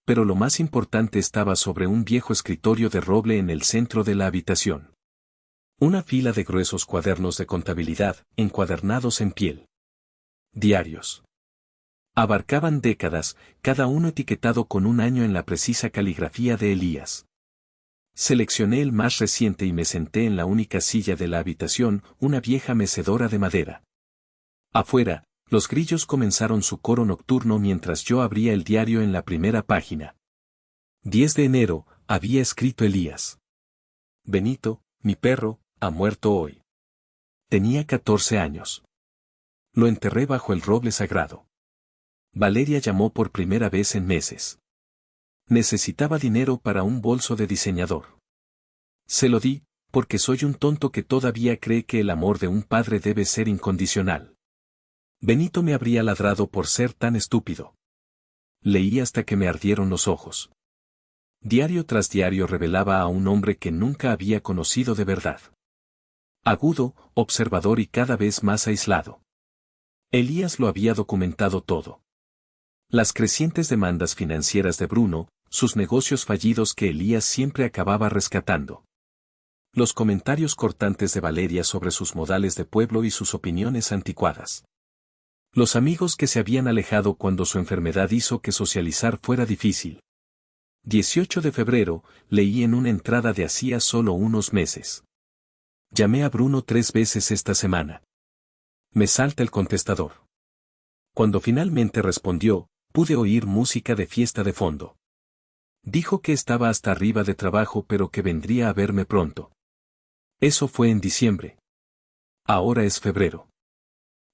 Pero lo más importante estaba sobre un viejo escritorio de roble en el centro de la habitación. Una fila de gruesos cuadernos de contabilidad, encuadernados en piel. Diarios. Abarcaban décadas, cada uno etiquetado con un año en la precisa caligrafía de Elías. Seleccioné el más reciente y me senté en la única silla de la habitación, una vieja mecedora de madera. Afuera, los grillos comenzaron su coro nocturno mientras yo abría el diario en la primera página. 10 de enero, había escrito Elías. Benito, mi perro, ha muerto hoy. Tenía 14 años. Lo enterré bajo el roble sagrado. Valeria llamó por primera vez en meses. Necesitaba dinero para un bolso de diseñador. Se lo di, porque soy un tonto que todavía cree que el amor de un padre debe ser incondicional. Benito me habría ladrado por ser tan estúpido. Leí hasta que me ardieron los ojos. Diario tras diario revelaba a un hombre que nunca había conocido de verdad. Agudo, observador y cada vez más aislado. Elías lo había documentado todo. Las crecientes demandas financieras de Bruno, sus negocios fallidos que Elías siempre acababa rescatando. Los comentarios cortantes de Valeria sobre sus modales de pueblo y sus opiniones anticuadas. Los amigos que se habían alejado cuando su enfermedad hizo que socializar fuera difícil. 18 de febrero, leí en una entrada de hacía solo unos meses. Llamé a Bruno 3 veces esta semana. Me salta el contestador. Cuando finalmente respondió, pude oír música de fiesta de fondo. Dijo que estaba hasta arriba de trabajo pero que vendría a verme pronto. Eso fue en diciembre. Ahora es febrero.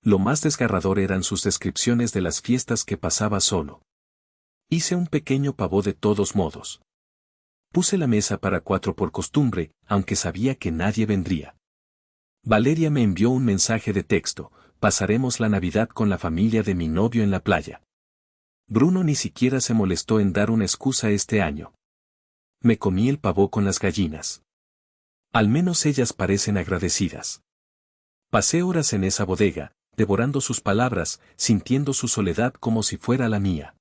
Lo más desgarrador eran sus descripciones de las fiestas que pasaba solo. Hice un pequeño pavó de todos modos. Puse la mesa para 4 por costumbre, aunque sabía que nadie vendría. Valeria me envió un mensaje de texto: pasaremos la Navidad con la familia de mi novio en la playa. Bruno ni siquiera se molestó en dar una excusa este año. Me comí el pavó con las gallinas. Al menos ellas parecen agradecidas. Pasé horas en esa bodega, devorando sus palabras, sintiendo su soledad como si fuera la mía.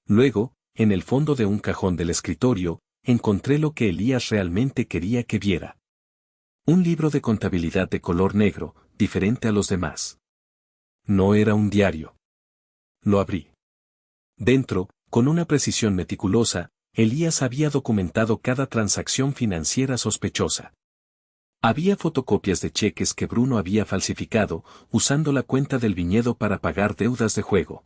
Luego, en el fondo de un cajón del escritorio, encontré lo que Elías realmente quería que viera. Un libro de contabilidad de color negro, diferente a los demás. No era un diario. Lo abrí. Dentro, con una precisión meticulosa, Elías había documentado cada transacción financiera sospechosa. Había fotocopias de cheques que Bruno había falsificado, usando la cuenta del viñedo para pagar deudas de juego.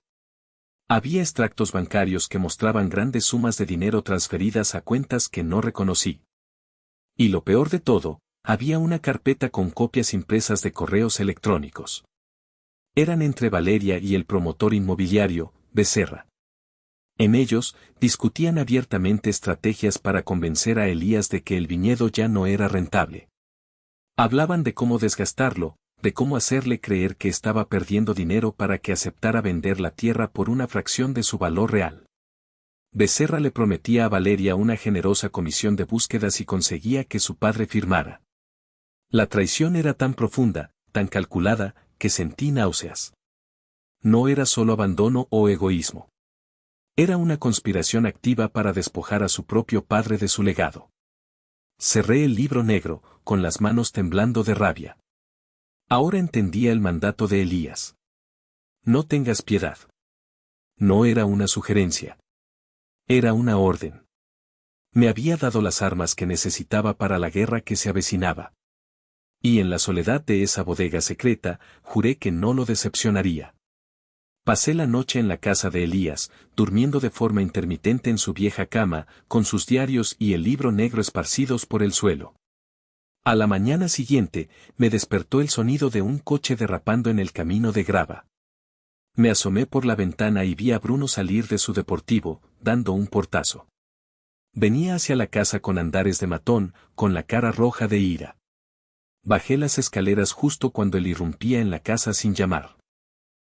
Había extractos bancarios que mostraban grandes sumas de dinero transferidas a cuentas que no reconocí. Y lo peor de todo, había una carpeta con copias impresas de correos electrónicos. Eran entre Valeria y el promotor inmobiliario, Becerra. En ellos, discutían abiertamente estrategias para convencer a Elías de que el viñedo ya no era rentable. Hablaban de cómo desgastarlo, de cómo hacerle creer que estaba perdiendo dinero para que aceptara vender la tierra por una fracción de su valor real. Becerra le prometía a Valeria una generosa comisión de búsqueda si conseguía que su padre firmara. La traición era tan profunda, tan calculada, que sentí náuseas. No era solo abandono o egoísmo. Era una conspiración activa para despojar a su propio padre de su legado. Cerré el libro negro, con las manos temblando de rabia. Ahora entendía el mandato de Elías. No tengas piedad. No era una sugerencia. Era una orden. Me había dado las armas que necesitaba para la guerra que se avecinaba. Y en la soledad de esa bodega secreta, juré que no lo decepcionaría. Pasé la noche en la casa de Elías, durmiendo de forma intermitente en su vieja cama, con sus diarios y el libro negro esparcidos por el suelo. A la mañana siguiente, me despertó el sonido de un coche derrapando en el camino de grava. Me asomé por la ventana y vi a Bruno salir de su deportivo, dando un portazo. Venía hacia la casa con andares de matón, con la cara roja de ira. Bajé las escaleras justo cuando él irrumpía en la casa sin llamar.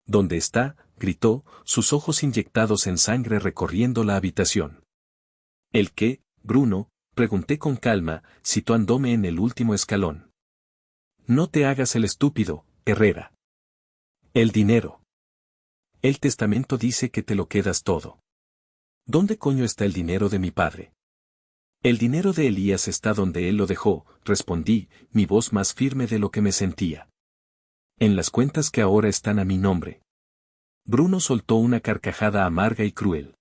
¿Dónde está?, gritó, sus ojos inyectados en sangre recorriendo la habitación. ¿El qué, Bruno?, pregunté con calma, situándome en el último escalón. No te hagas el estúpido, Herrera. El dinero. El testamento dice que te lo quedas todo. ¿Dónde coño está el dinero de mi padre? El dinero de Elías está donde él lo dejó, respondí, mi voz más firme de lo que me sentía. En las cuentas que ahora están a mi nombre. Bruno soltó una carcajada amarga y cruel.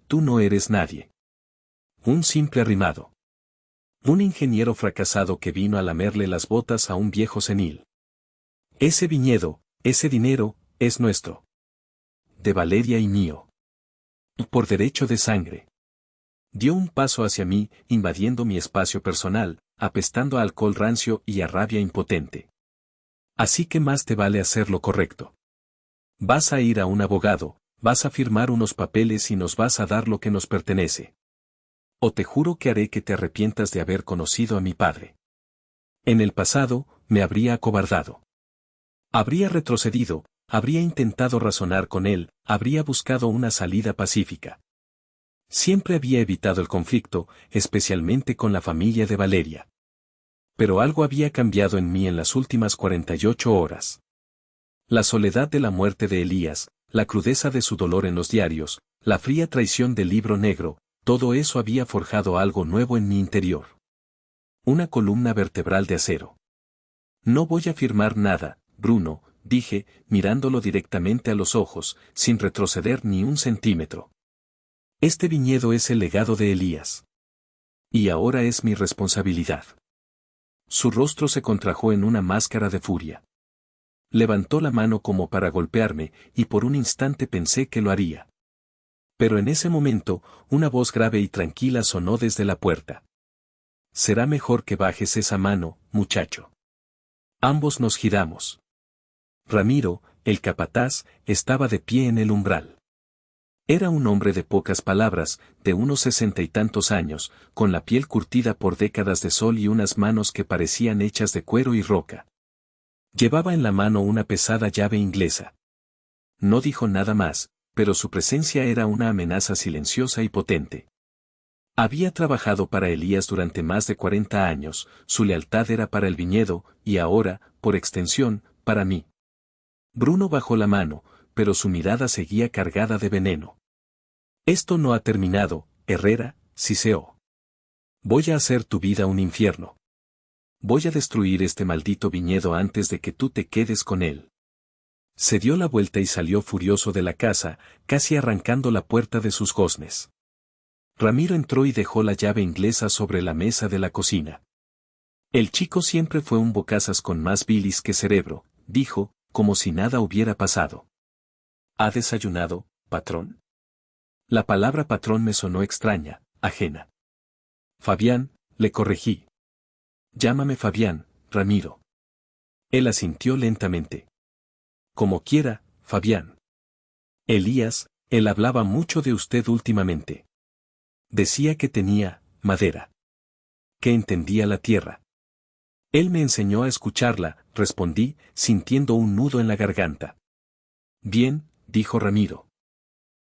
Tú no eres nadie. Un simple arrimado. Un ingeniero fracasado que vino a lamerle las botas a un viejo senil. Ese viñedo, ese dinero, es nuestro. De Valeria y mío. Por derecho de sangre. Dio un paso hacia mí, invadiendo mi espacio personal, apestando a alcohol rancio y a rabia impotente. Así que más te vale hacer lo correcto. Vas a ir a un abogado, vas a firmar unos papeles y nos vas a dar lo que nos pertenece. O te juro que haré que te arrepientas de haber conocido a mi padre. En el pasado, me habría acobardado. Habría retrocedido, habría intentado razonar con él, habría buscado una salida pacífica. Siempre había evitado el conflicto, especialmente con la familia de Valeria. Pero algo había cambiado en mí en las últimas 48 horas. La soledad de la muerte de Elías, la crudeza de su dolor en los diarios, la fría traición del libro negro, todo eso había forjado algo nuevo en mi interior. Una columna vertebral de acero. No voy a firmar nada, Bruno, dije, mirándolo directamente a los ojos, sin retroceder ni un centímetro. Este viñedo es el legado de Elías. Y ahora es mi responsabilidad. Su rostro se contrajo en una máscara de furia. Levantó la mano como para golpearme, y por un instante pensé que lo haría. Pero en ese momento, una voz grave y tranquila sonó desde la puerta. Será mejor que bajes esa mano, muchacho. Ambos nos giramos. Ramiro, el capataz, estaba de pie en el umbral. Era un hombre de pocas palabras, de unos 60 y tantos años, con la piel curtida por décadas de sol y unas manos que parecían hechas de cuero y roca. Llevaba en la mano una pesada llave inglesa. No dijo nada más, pero su presencia era una amenaza silenciosa y potente. Había trabajado para Elías durante más de 40 años, su lealtad era para el viñedo, y ahora, por extensión, para mí. Bruno bajó la mano, pero su mirada seguía cargada de veneno. Esto no ha terminado, Herrera, siseó. Voy a hacer tu vida un infierno. Voy a destruir este maldito viñedo antes de que tú te quedes con él. Se dio la vuelta y salió furioso de la casa, casi arrancando la puerta de sus goznes. Ramiro entró y dejó la llave inglesa sobre la mesa de la cocina. El chico siempre fue un bocazas con más bilis que cerebro, dijo, como si nada hubiera pasado. ¿Ha desayunado, patrón? La palabra patrón me sonó extraña, ajena. Fabián, le corregí. Llámame Fabián, Ramiro. Él asintió lentamente. Como quiera, Fabián. Elías, él hablaba mucho de usted últimamente. Decía que tenía madera. Que entendía la tierra. Él me enseñó a escucharla, respondí, sintiendo un nudo en la garganta. Bien, dijo Ramiro.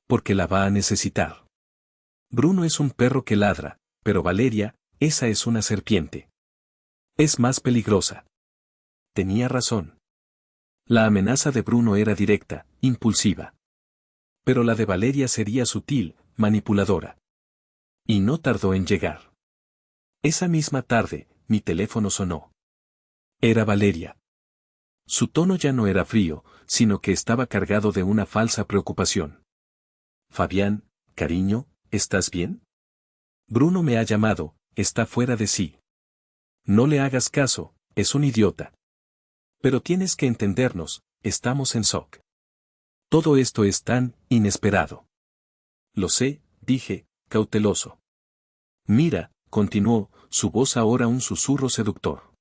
Porque la va a necesitar. Bruno es un perro que ladra, pero Valeria, esa es una serpiente. Es más peligrosa. Tenía razón. La amenaza de Bruno era directa, impulsiva. Pero la de Valeria sería sutil, manipuladora. Y no tardó en llegar. Esa misma tarde, mi teléfono sonó. Era Valeria. Su tono ya no era frío, sino que estaba cargado de una falsa preocupación. Fabián, cariño, ¿estás bien? Bruno me ha llamado, está fuera de sí. No le hagas caso, es un idiota. Pero tienes que entendernos, estamos en shock. Todo esto es tan inesperado. Lo sé, dije, cauteloso. Mira, continuó, su voz ahora un susurro seductor.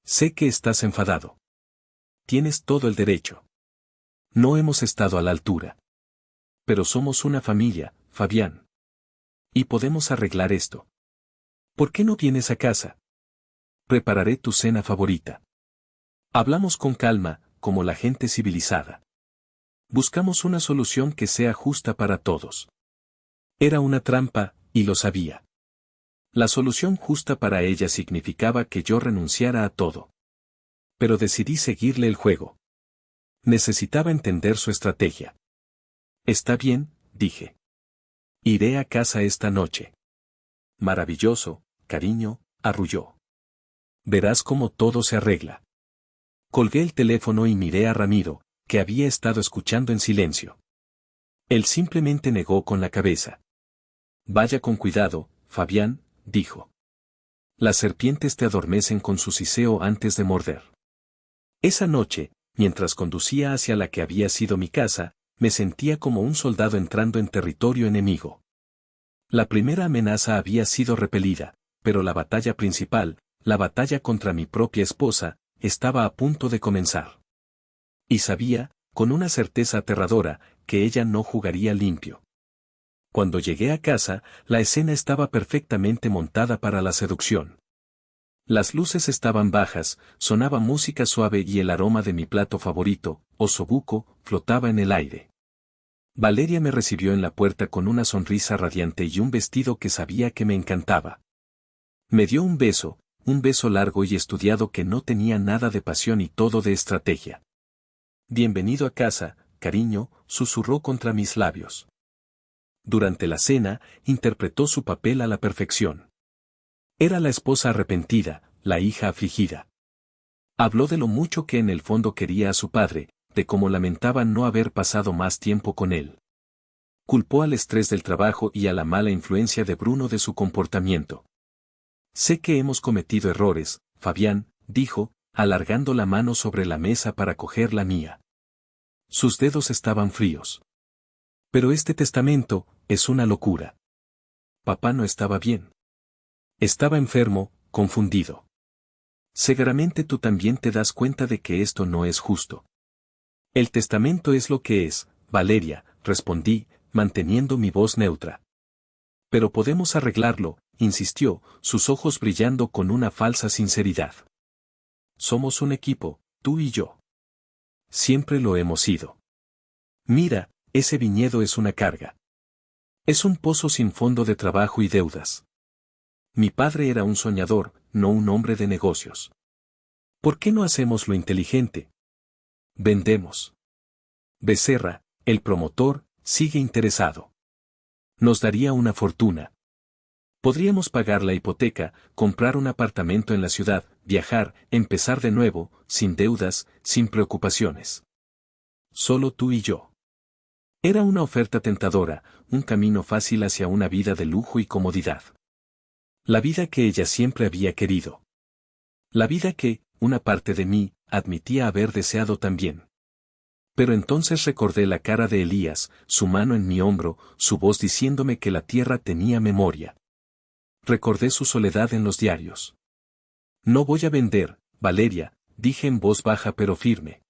Sé que estás enfadado. Tienes todo el derecho. No hemos estado a la altura. Pero somos una familia, Fabián. Y podemos arreglar esto. ¿Por qué no vienes a casa? Prepararé tu cena favorita. Hablamos con calma, como la gente civilizada. Buscamos una solución que sea justa para todos. Era una trampa, y lo sabía. La solución justa para ella significaba que yo renunciara a todo. Pero decidí seguirle el juego. Necesitaba entender su estrategia. Está bien, dije. Iré a casa esta noche. Maravilloso, cariño, arrulló. Verás cómo todo se arregla. Colgué el teléfono y miré a Ramiro, que había estado escuchando en silencio. Él simplemente negó con la cabeza. Vaya con cuidado, Fabián, dijo. Las serpientes te adormecen con su siseo antes de morder. Esa noche, mientras conducía hacia la que había sido mi casa, me sentía como un soldado entrando en territorio enemigo. La primera amenaza había sido repelida, pero la batalla principal, la batalla contra mi propia esposa, estaba a punto de comenzar. Y sabía, con una certeza aterradora, que ella no jugaría limpio. Cuando llegué a casa, la escena estaba perfectamente montada para la seducción. Las luces estaban bajas, sonaba música suave y el aroma de mi plato favorito, osobuco, flotaba en el aire. Valeria me recibió en la puerta con una sonrisa radiante y un vestido que sabía que me encantaba. Me dio un beso largo y estudiado que no tenía nada de pasión y todo de estrategia. Bienvenido a casa, cariño, susurró contra mis labios. Durante la cena, interpretó su papel a la perfección. Era la esposa arrepentida, la hija afligida. Habló de lo mucho que en el fondo quería a su padre, de cómo lamentaba no haber pasado más tiempo con él. Culpó al estrés del trabajo y a la mala influencia de Bruno de su comportamiento. Sé que hemos cometido errores, Fabián, dijo, alargando la mano sobre la mesa para coger la mía. Sus dedos estaban fríos. Pero este testamento, es una locura. Papá no estaba bien. Estaba enfermo, confundido. Seguramente tú también te das cuenta de que esto no es justo. El testamento es lo que es, Valeria, respondí, manteniendo mi voz neutra. Pero podemos arreglarlo, insistió, sus ojos brillando con una falsa sinceridad. Somos un equipo, tú y yo. Siempre lo hemos sido. Mira, ese viñedo es una carga. Es un pozo sin fondo de trabajo y deudas. Mi padre era un soñador, no un hombre de negocios. ¿Por qué no hacemos lo inteligente? Vendemos. Becerra, el promotor, sigue interesado. Nos daría una fortuna. Podríamos pagar la hipoteca, comprar un apartamento en la ciudad, viajar, empezar de nuevo, sin deudas, sin preocupaciones. Solo tú y yo. Era una oferta tentadora, un camino fácil hacia una vida de lujo y comodidad. La vida que ella siempre había querido. La vida que, una parte de mí, admitía haber deseado también. Pero entonces recordé la cara de Elías, su mano en mi hombro, su voz diciéndome que la tierra tenía memoria. Recordé su soledad en los diarios. No voy a vender, Valeria, dije en voz baja pero firme.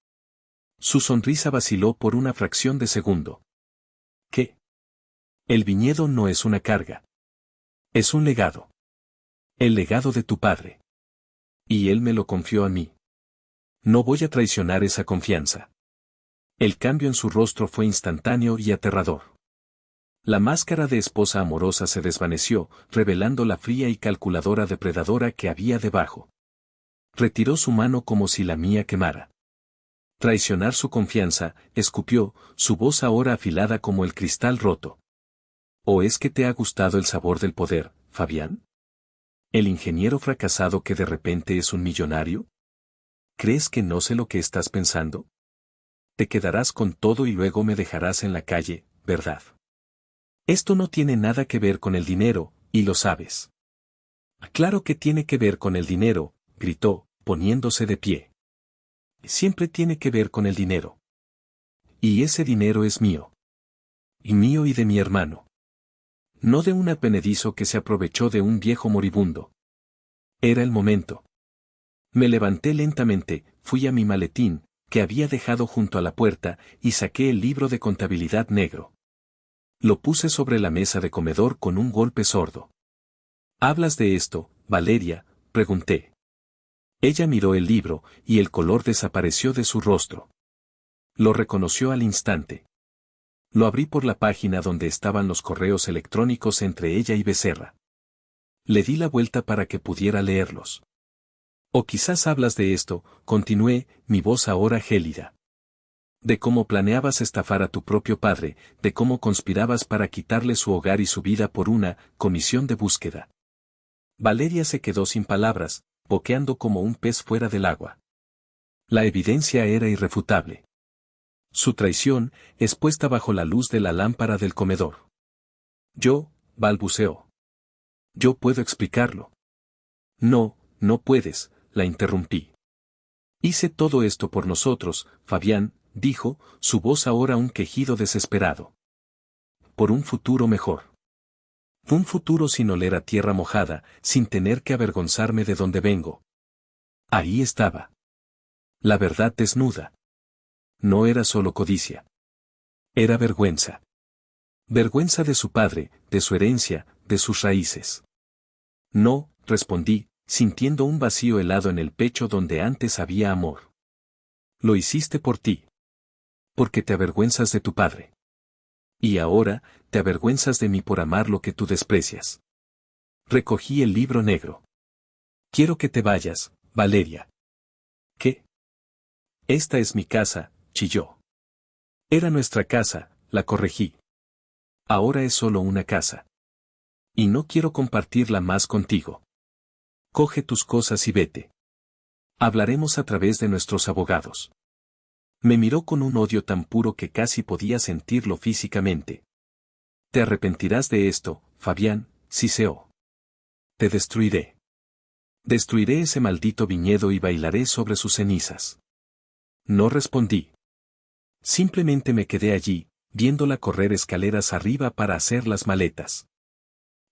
Su sonrisa vaciló por una fracción de segundo. ¿Qué? El viñedo no es una carga. Es un legado. El legado de tu padre. Y él me lo confió a mí. No voy a traicionar esa confianza. El cambio en su rostro fue instantáneo y aterrador. La máscara de esposa amorosa se desvaneció, revelando la fría y calculadora depredadora que había debajo. Retiró su mano como si la mía quemara. Traicionar su confianza, escupió, su voz ahora afilada como el cristal roto. ¿O es que te ha gustado el sabor del poder, Fabián? ¿El ingeniero fracasado que de repente es un millonario? ¿Crees que no sé lo que estás pensando? Te quedarás con todo y luego me dejarás en la calle, ¿verdad? Esto no tiene nada que ver con el dinero, y lo sabes. Claro que tiene que ver con el dinero, gritó, poniéndose de pie. Siempre tiene que ver con el dinero. Y ese dinero es mío. Y mío y de mi hermano. No de un advenedizo que se aprovechó de un viejo moribundo. Era el momento. Me levanté lentamente, fui a mi maletín, que había dejado junto a la puerta, y saqué el libro de contabilidad negro. Lo puse sobre la mesa de comedor con un golpe sordo. ¿Hablas de esto, Valeria?, pregunté. Ella miró el libro, y el color desapareció de su rostro. Lo reconoció al instante. Lo abrí por la página donde estaban los correos electrónicos entre ella y Becerra. Le di la vuelta para que pudiera leerlos. O quizás hablas de esto, continué, mi voz ahora gélida. De cómo planeabas estafar a tu propio padre, de cómo conspirabas para quitarle su hogar y su vida por una comisión de búsqueda. Valeria se quedó sin palabras, boqueando como un pez fuera del agua. La evidencia era irrefutable. Su traición, expuesta bajo la luz de la lámpara del comedor. Balbuceó. Yo puedo explicarlo. No, no puedes, la interrumpí. Hice todo esto por nosotros, Fabián, dijo, su voz ahora un quejido desesperado. Por un futuro mejor. Un futuro sin oler a tierra mojada, sin tener que avergonzarme de donde vengo. Ahí estaba. La verdad desnuda. No era solo codicia. Era vergüenza. Vergüenza de su padre, de su herencia, de sus raíces. No, respondí, sintiendo un vacío helado en el pecho donde antes había amor. Lo hiciste por ti. Porque te avergüenzas de tu padre. Y ahora, te avergüenzas de mí por amar lo que tú desprecias. Recogí el libro negro. Quiero que te vayas, Valeria. ¿Qué? Esta es mi casa, chilló. Era nuestra casa, la corregí. Ahora es solo una casa. Y no quiero compartirla más contigo. Coge tus cosas y vete. Hablaremos a través de nuestros abogados. Me miró con un odio tan puro que casi podía sentirlo físicamente. Te arrepentirás de esto, Fabián, siseó. Te destruiré. Destruiré ese maldito viñedo y bailaré sobre sus cenizas. No respondí. Simplemente me quedé allí, viéndola correr escaleras arriba para hacer las maletas.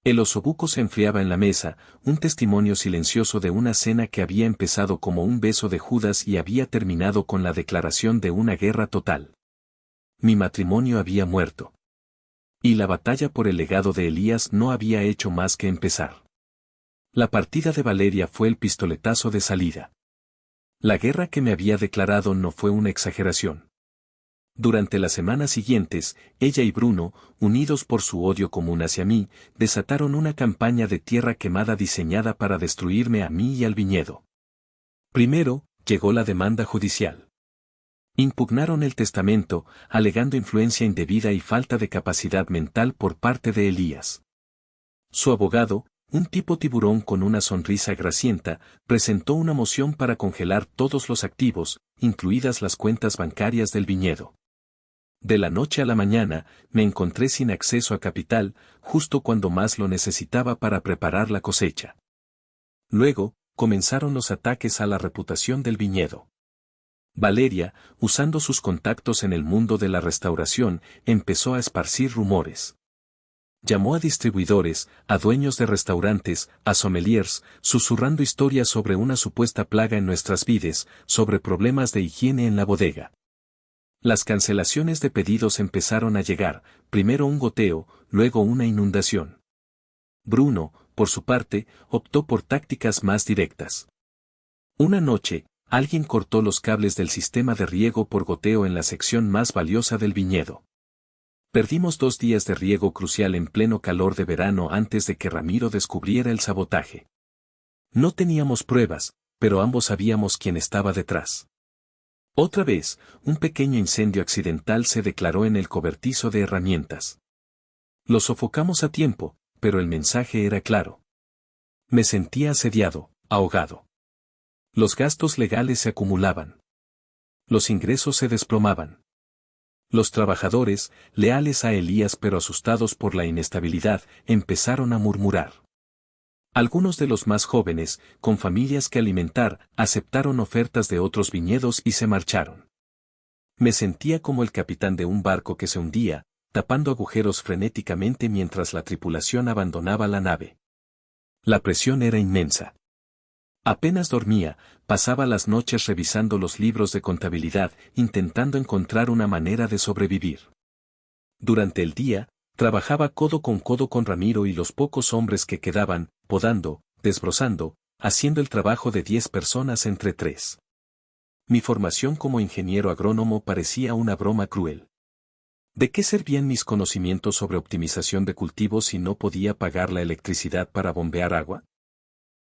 El osobuco se enfriaba en la mesa, un testimonio silencioso de una cena que había empezado como un beso de Judas y había terminado con la declaración de una guerra total. Mi matrimonio había muerto. Y la batalla por el legado de Elías no había hecho más que empezar. La partida de Valeria fue el pistoletazo de salida. La guerra que me había declarado no fue una exageración. Durante las semanas siguientes, ella y Bruno, unidos por su odio común hacia mí, desataron una campaña de tierra quemada diseñada para destruirme a mí y al viñedo. Primero, llegó la demanda judicial. Impugnaron el testamento, alegando influencia indebida y falta de capacidad mental por parte de Elías. Su abogado, un tipo tiburón con una sonrisa grasienta, presentó una moción para congelar todos los activos, incluidas las cuentas bancarias del viñedo. De la noche a la mañana, me encontré sin acceso a capital, justo cuando más lo necesitaba para preparar la cosecha. Luego, comenzaron los ataques a la reputación del viñedo. Valeria, usando sus contactos en el mundo de la restauración, empezó a esparcir rumores. Llamó a distribuidores, a dueños de restaurantes, a sommeliers, susurrando historias sobre una supuesta plaga en nuestras vides, sobre problemas de higiene en la bodega. Las cancelaciones de pedidos empezaron a llegar, primero un goteo, luego una inundación. Bruno, por su parte, optó por tácticas más directas. Una noche, alguien cortó los cables del sistema de riego por goteo en la sección más valiosa del viñedo. Perdimos 2 días de riego crucial en pleno calor de verano antes de que Ramiro descubriera el sabotaje. No teníamos pruebas, pero ambos sabíamos quién estaba detrás. Otra vez, un pequeño incendio accidental se declaró en el cobertizo de herramientas. Lo sofocamos a tiempo, pero el mensaje era claro. Me sentía asediado, ahogado. Los gastos legales se acumulaban. Los ingresos se desplomaban. Los trabajadores, leales a Elías pero asustados por la inestabilidad, empezaron a murmurar. Algunos de los más jóvenes, con familias que alimentar, aceptaron ofertas de otros viñedos y se marcharon. Me sentía como el capitán de un barco que se hundía, tapando agujeros frenéticamente mientras la tripulación abandonaba la nave. La presión era inmensa. Apenas dormía, pasaba las noches revisando los libros de contabilidad, intentando encontrar una manera de sobrevivir. Durante el día, trabajaba codo con Ramiro y los pocos hombres que quedaban, podando, desbrozando, haciendo el trabajo de 10 personas entre 3. Mi formación como ingeniero agrónomo parecía una broma cruel. ¿De qué servían mis conocimientos sobre optimización de cultivos si no podía pagar la electricidad para bombear agua?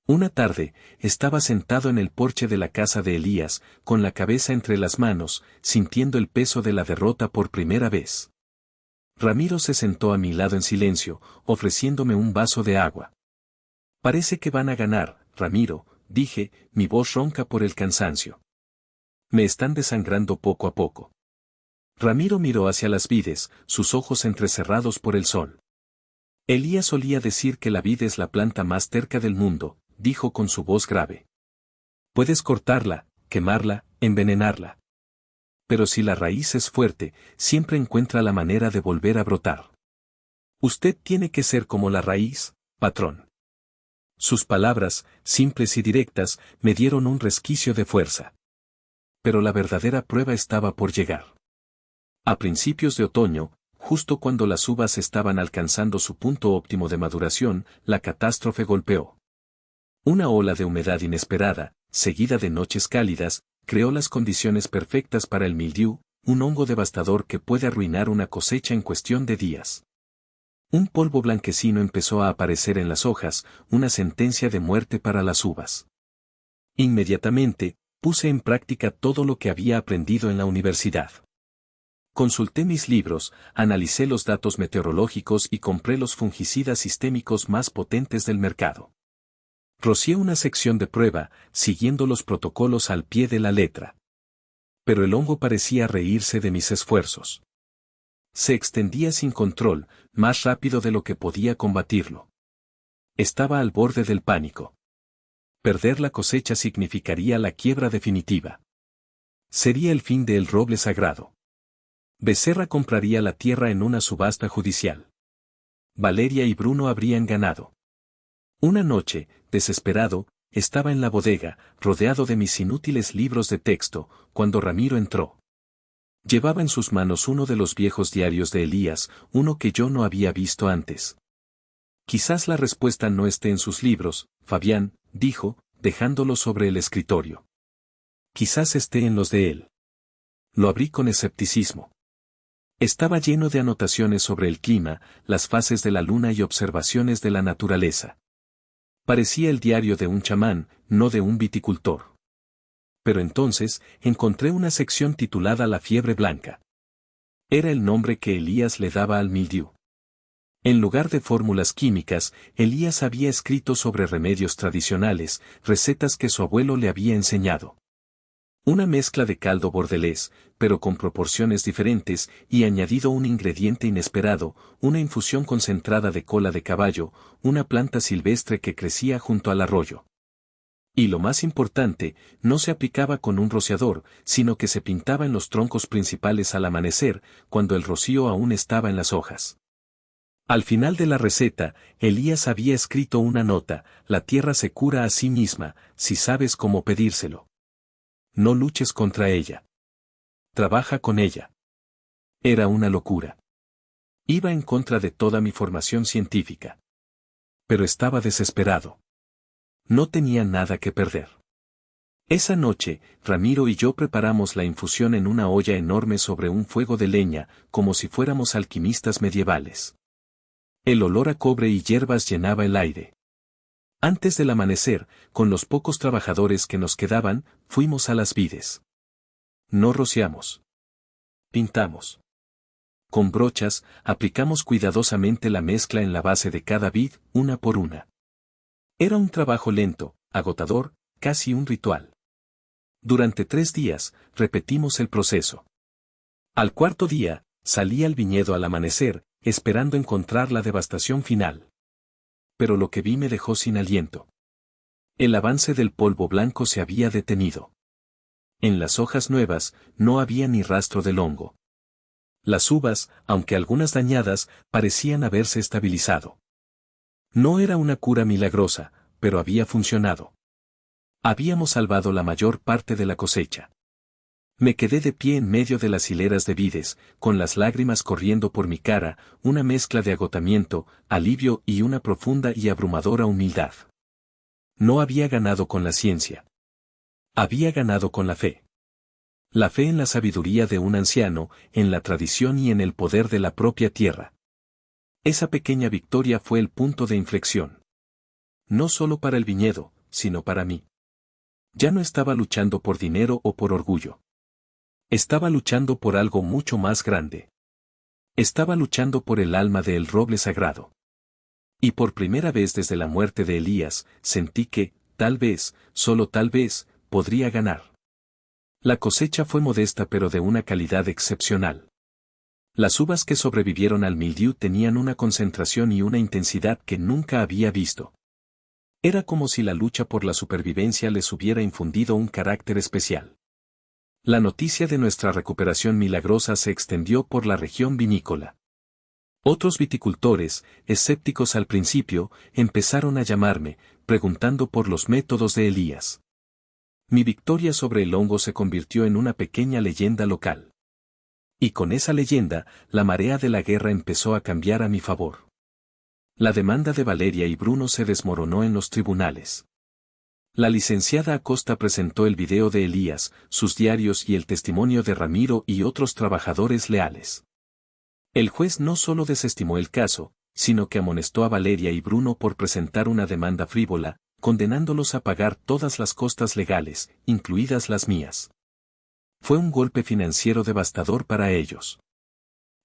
Una tarde, estaba sentado en el porche de la casa de Elías, con la cabeza entre las manos, sintiendo el peso de la derrota por primera vez. Ramiro se sentó a mi lado en silencio, ofreciéndome un vaso de agua. Parece que van a ganar, Ramiro, dije, mi voz ronca por el cansancio. Me están desangrando poco a poco. Ramiro miró hacia las vides, sus ojos entrecerrados por el sol. Elías solía decir que la vid es la planta más terca del mundo, dijo con su voz grave. Puedes cortarla, quemarla, envenenarla. Pero si la raíz es fuerte, siempre encuentra la manera de volver a brotar. Usted tiene que ser como la raíz, patrón. Sus palabras, simples y directas, me dieron un resquicio de fuerza. Pero la verdadera prueba estaba por llegar. A principios de otoño, justo cuando las uvas estaban alcanzando su punto óptimo de maduración, la catástrofe golpeó. Una ola de humedad inesperada, seguida de noches cálidas, creó las condiciones perfectas para el mildiu, un hongo devastador que puede arruinar una cosecha en cuestión de días. Un polvo blanquecino empezó a aparecer en las hojas, una sentencia de muerte para las uvas. Inmediatamente, puse en práctica todo lo que había aprendido en la universidad. Consulté mis libros, analicé los datos meteorológicos y compré los fungicidas sistémicos más potentes del mercado. Rocié una sección de prueba, siguiendo los protocolos al pie de la letra. Pero el hongo parecía reírse de mis esfuerzos. Se extendía sin control, más rápido de lo que podía combatirlo. Estaba al borde del pánico. Perder la cosecha significaría la quiebra definitiva. Sería el fin del roble sagrado. Becerra compraría la tierra en una subasta judicial. Valeria y Bruno habrían ganado. Una noche, desesperado, estaba en la bodega, rodeado de mis inútiles libros de texto, cuando Ramiro entró. Llevaba en sus manos uno de los viejos diarios de Elías, uno que yo no había visto antes. Quizás la respuesta no esté en sus libros, Fabián, dijo, dejándolo sobre el escritorio. Quizás esté en los de él. Lo abrí con escepticismo. Estaba lleno de anotaciones sobre el clima, las fases de la luna y observaciones de la naturaleza. Parecía el diario de un chamán, no de un viticultor. Pero entonces, encontré una sección titulada La fiebre blanca. Era el nombre que Elías le daba al mildiu. En lugar de fórmulas químicas, Elías había escrito sobre remedios tradicionales, recetas que su abuelo le había enseñado. Una mezcla de caldo bordelés, pero con proporciones diferentes, y añadido un ingrediente inesperado, una infusión concentrada de cola de caballo, una planta silvestre que crecía junto al arroyo. Y lo más importante, no se aplicaba con un rociador, sino que se pintaba en los troncos principales al amanecer, cuando el rocío aún estaba en las hojas. Al final de la receta, Elías había escrito una nota: la tierra se cura a sí misma, si sabes cómo pedírselo. No luches contra ella. Trabaja con ella. Era una locura. Iba en contra de toda mi formación científica. Pero estaba desesperado. No tenía nada que perder. Esa noche, Ramiro y yo preparamos la infusión en una olla enorme sobre un fuego de leña, como si fuéramos alquimistas medievales. El olor a cobre y hierbas llenaba el aire. Antes del amanecer, con los pocos trabajadores que nos quedaban, fuimos a las vides. No rociamos. Pintamos. Con brochas, aplicamos cuidadosamente la mezcla en la base de cada vid, una por una. Era un trabajo lento, agotador, casi un ritual. Durante 3 días, repetimos el proceso. Al cuarto día, salí al viñedo al amanecer, esperando encontrar la devastación final. Pero lo que vi me dejó sin aliento. El avance del polvo blanco se había detenido. En las hojas nuevas, no había ni rastro del hongo. Las uvas, aunque algunas dañadas, parecían haberse estabilizado. No era una cura milagrosa, pero había funcionado. Habíamos salvado la mayor parte de la cosecha. Me quedé de pie en medio de las hileras de vides, con las lágrimas corriendo por mi cara, una mezcla de agotamiento, alivio y una profunda y abrumadora humildad. No había ganado con la ciencia. Había ganado con la fe. La fe en la sabiduría de un anciano, en la tradición y en el poder de la propia tierra. Esa pequeña victoria fue el punto de inflexión. No solo para el viñedo, sino para mí. Ya no estaba luchando por dinero o por orgullo. Estaba luchando por algo mucho más grande. Estaba luchando por el alma del roble sagrado. Y por primera vez desde la muerte de Elías, sentí que, tal vez, solo tal vez, podría ganar. La cosecha fue modesta pero de una calidad excepcional. Las uvas que sobrevivieron al mildiu tenían una concentración y una intensidad que nunca había visto. Era como si la lucha por la supervivencia les hubiera infundido un carácter especial. La noticia de nuestra recuperación milagrosa se extendió por la región vinícola. Otros viticultores, escépticos al principio, empezaron a llamarme, preguntando por los métodos de Elías. Mi victoria sobre el hongo se convirtió en una pequeña leyenda local. Y con esa leyenda, la marea de la guerra empezó a cambiar a mi favor. La demanda de Valeria y Bruno se desmoronó en los tribunales. La licenciada Acosta presentó el video de Elías, sus diarios y el testimonio de Ramiro y otros trabajadores leales. El juez no solo desestimó el caso, sino que amonestó a Valeria y Bruno por presentar una demanda frívola, condenándolos a pagar todas las costas legales, incluidas las mías. Fue un golpe financiero devastador para ellos.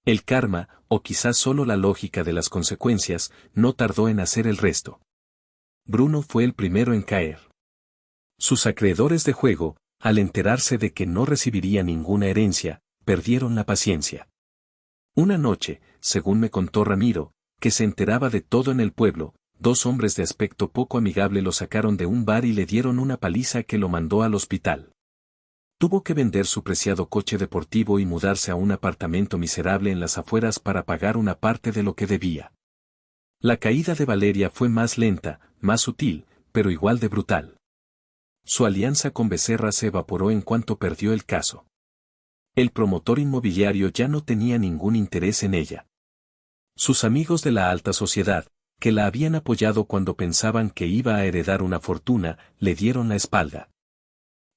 El karma, o quizás solo la lógica de las consecuencias, no tardó en hacer el resto. Bruno fue el primero en caer. Sus acreedores de juego, al enterarse de que no recibiría ninguna herencia, perdieron la paciencia. Una noche, según me contó Ramiro, que se enteraba de todo en el pueblo, 2 hombres de aspecto poco amigable lo sacaron de un bar y le dieron una paliza que lo mandó al hospital. Tuvo que vender su preciado coche deportivo y mudarse a un apartamento miserable en las afueras para pagar una parte de lo que debía. La caída de Valeria fue más lenta, más sutil, pero igual de brutal. Su alianza con Becerra se evaporó en cuanto perdió el caso. El promotor inmobiliario ya no tenía ningún interés en ella. Sus amigos de la alta sociedad, que la habían apoyado cuando pensaban que iba a heredar una fortuna, le dieron la espalda.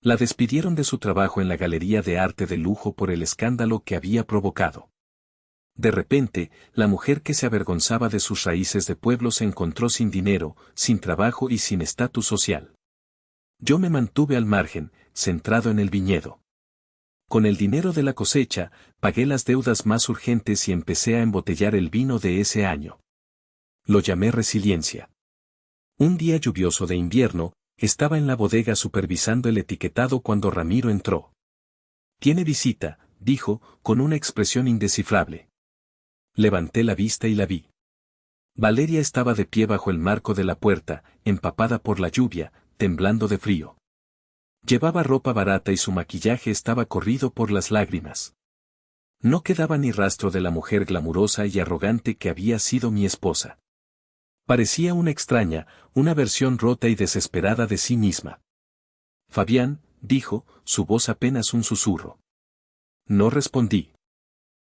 La despidieron de su trabajo en la galería de arte de lujo por el escándalo que había provocado. De repente, la mujer que se avergonzaba de sus raíces de pueblo se encontró sin dinero, sin trabajo y sin estatus social. Yo me mantuve al margen, centrado en el viñedo. Con el dinero de la cosecha, pagué las deudas más urgentes y empecé a embotellar el vino de ese año. Lo llamé resiliencia. Un día lluvioso de invierno, estaba en la bodega supervisando el etiquetado cuando Ramiro entró. «Tiene visita», dijo, con una expresión indescifrable. Levanté la vista y la vi. Valeria estaba de pie bajo el marco de la puerta, empapada por la lluvia, temblando de frío. Llevaba ropa barata y su maquillaje estaba corrido por las lágrimas. No quedaba ni rastro de la mujer glamurosa y arrogante que había sido mi esposa. Parecía una extraña, una versión rota y desesperada de sí misma. «Fabián», dijo, su voz apenas un susurro. No respondí.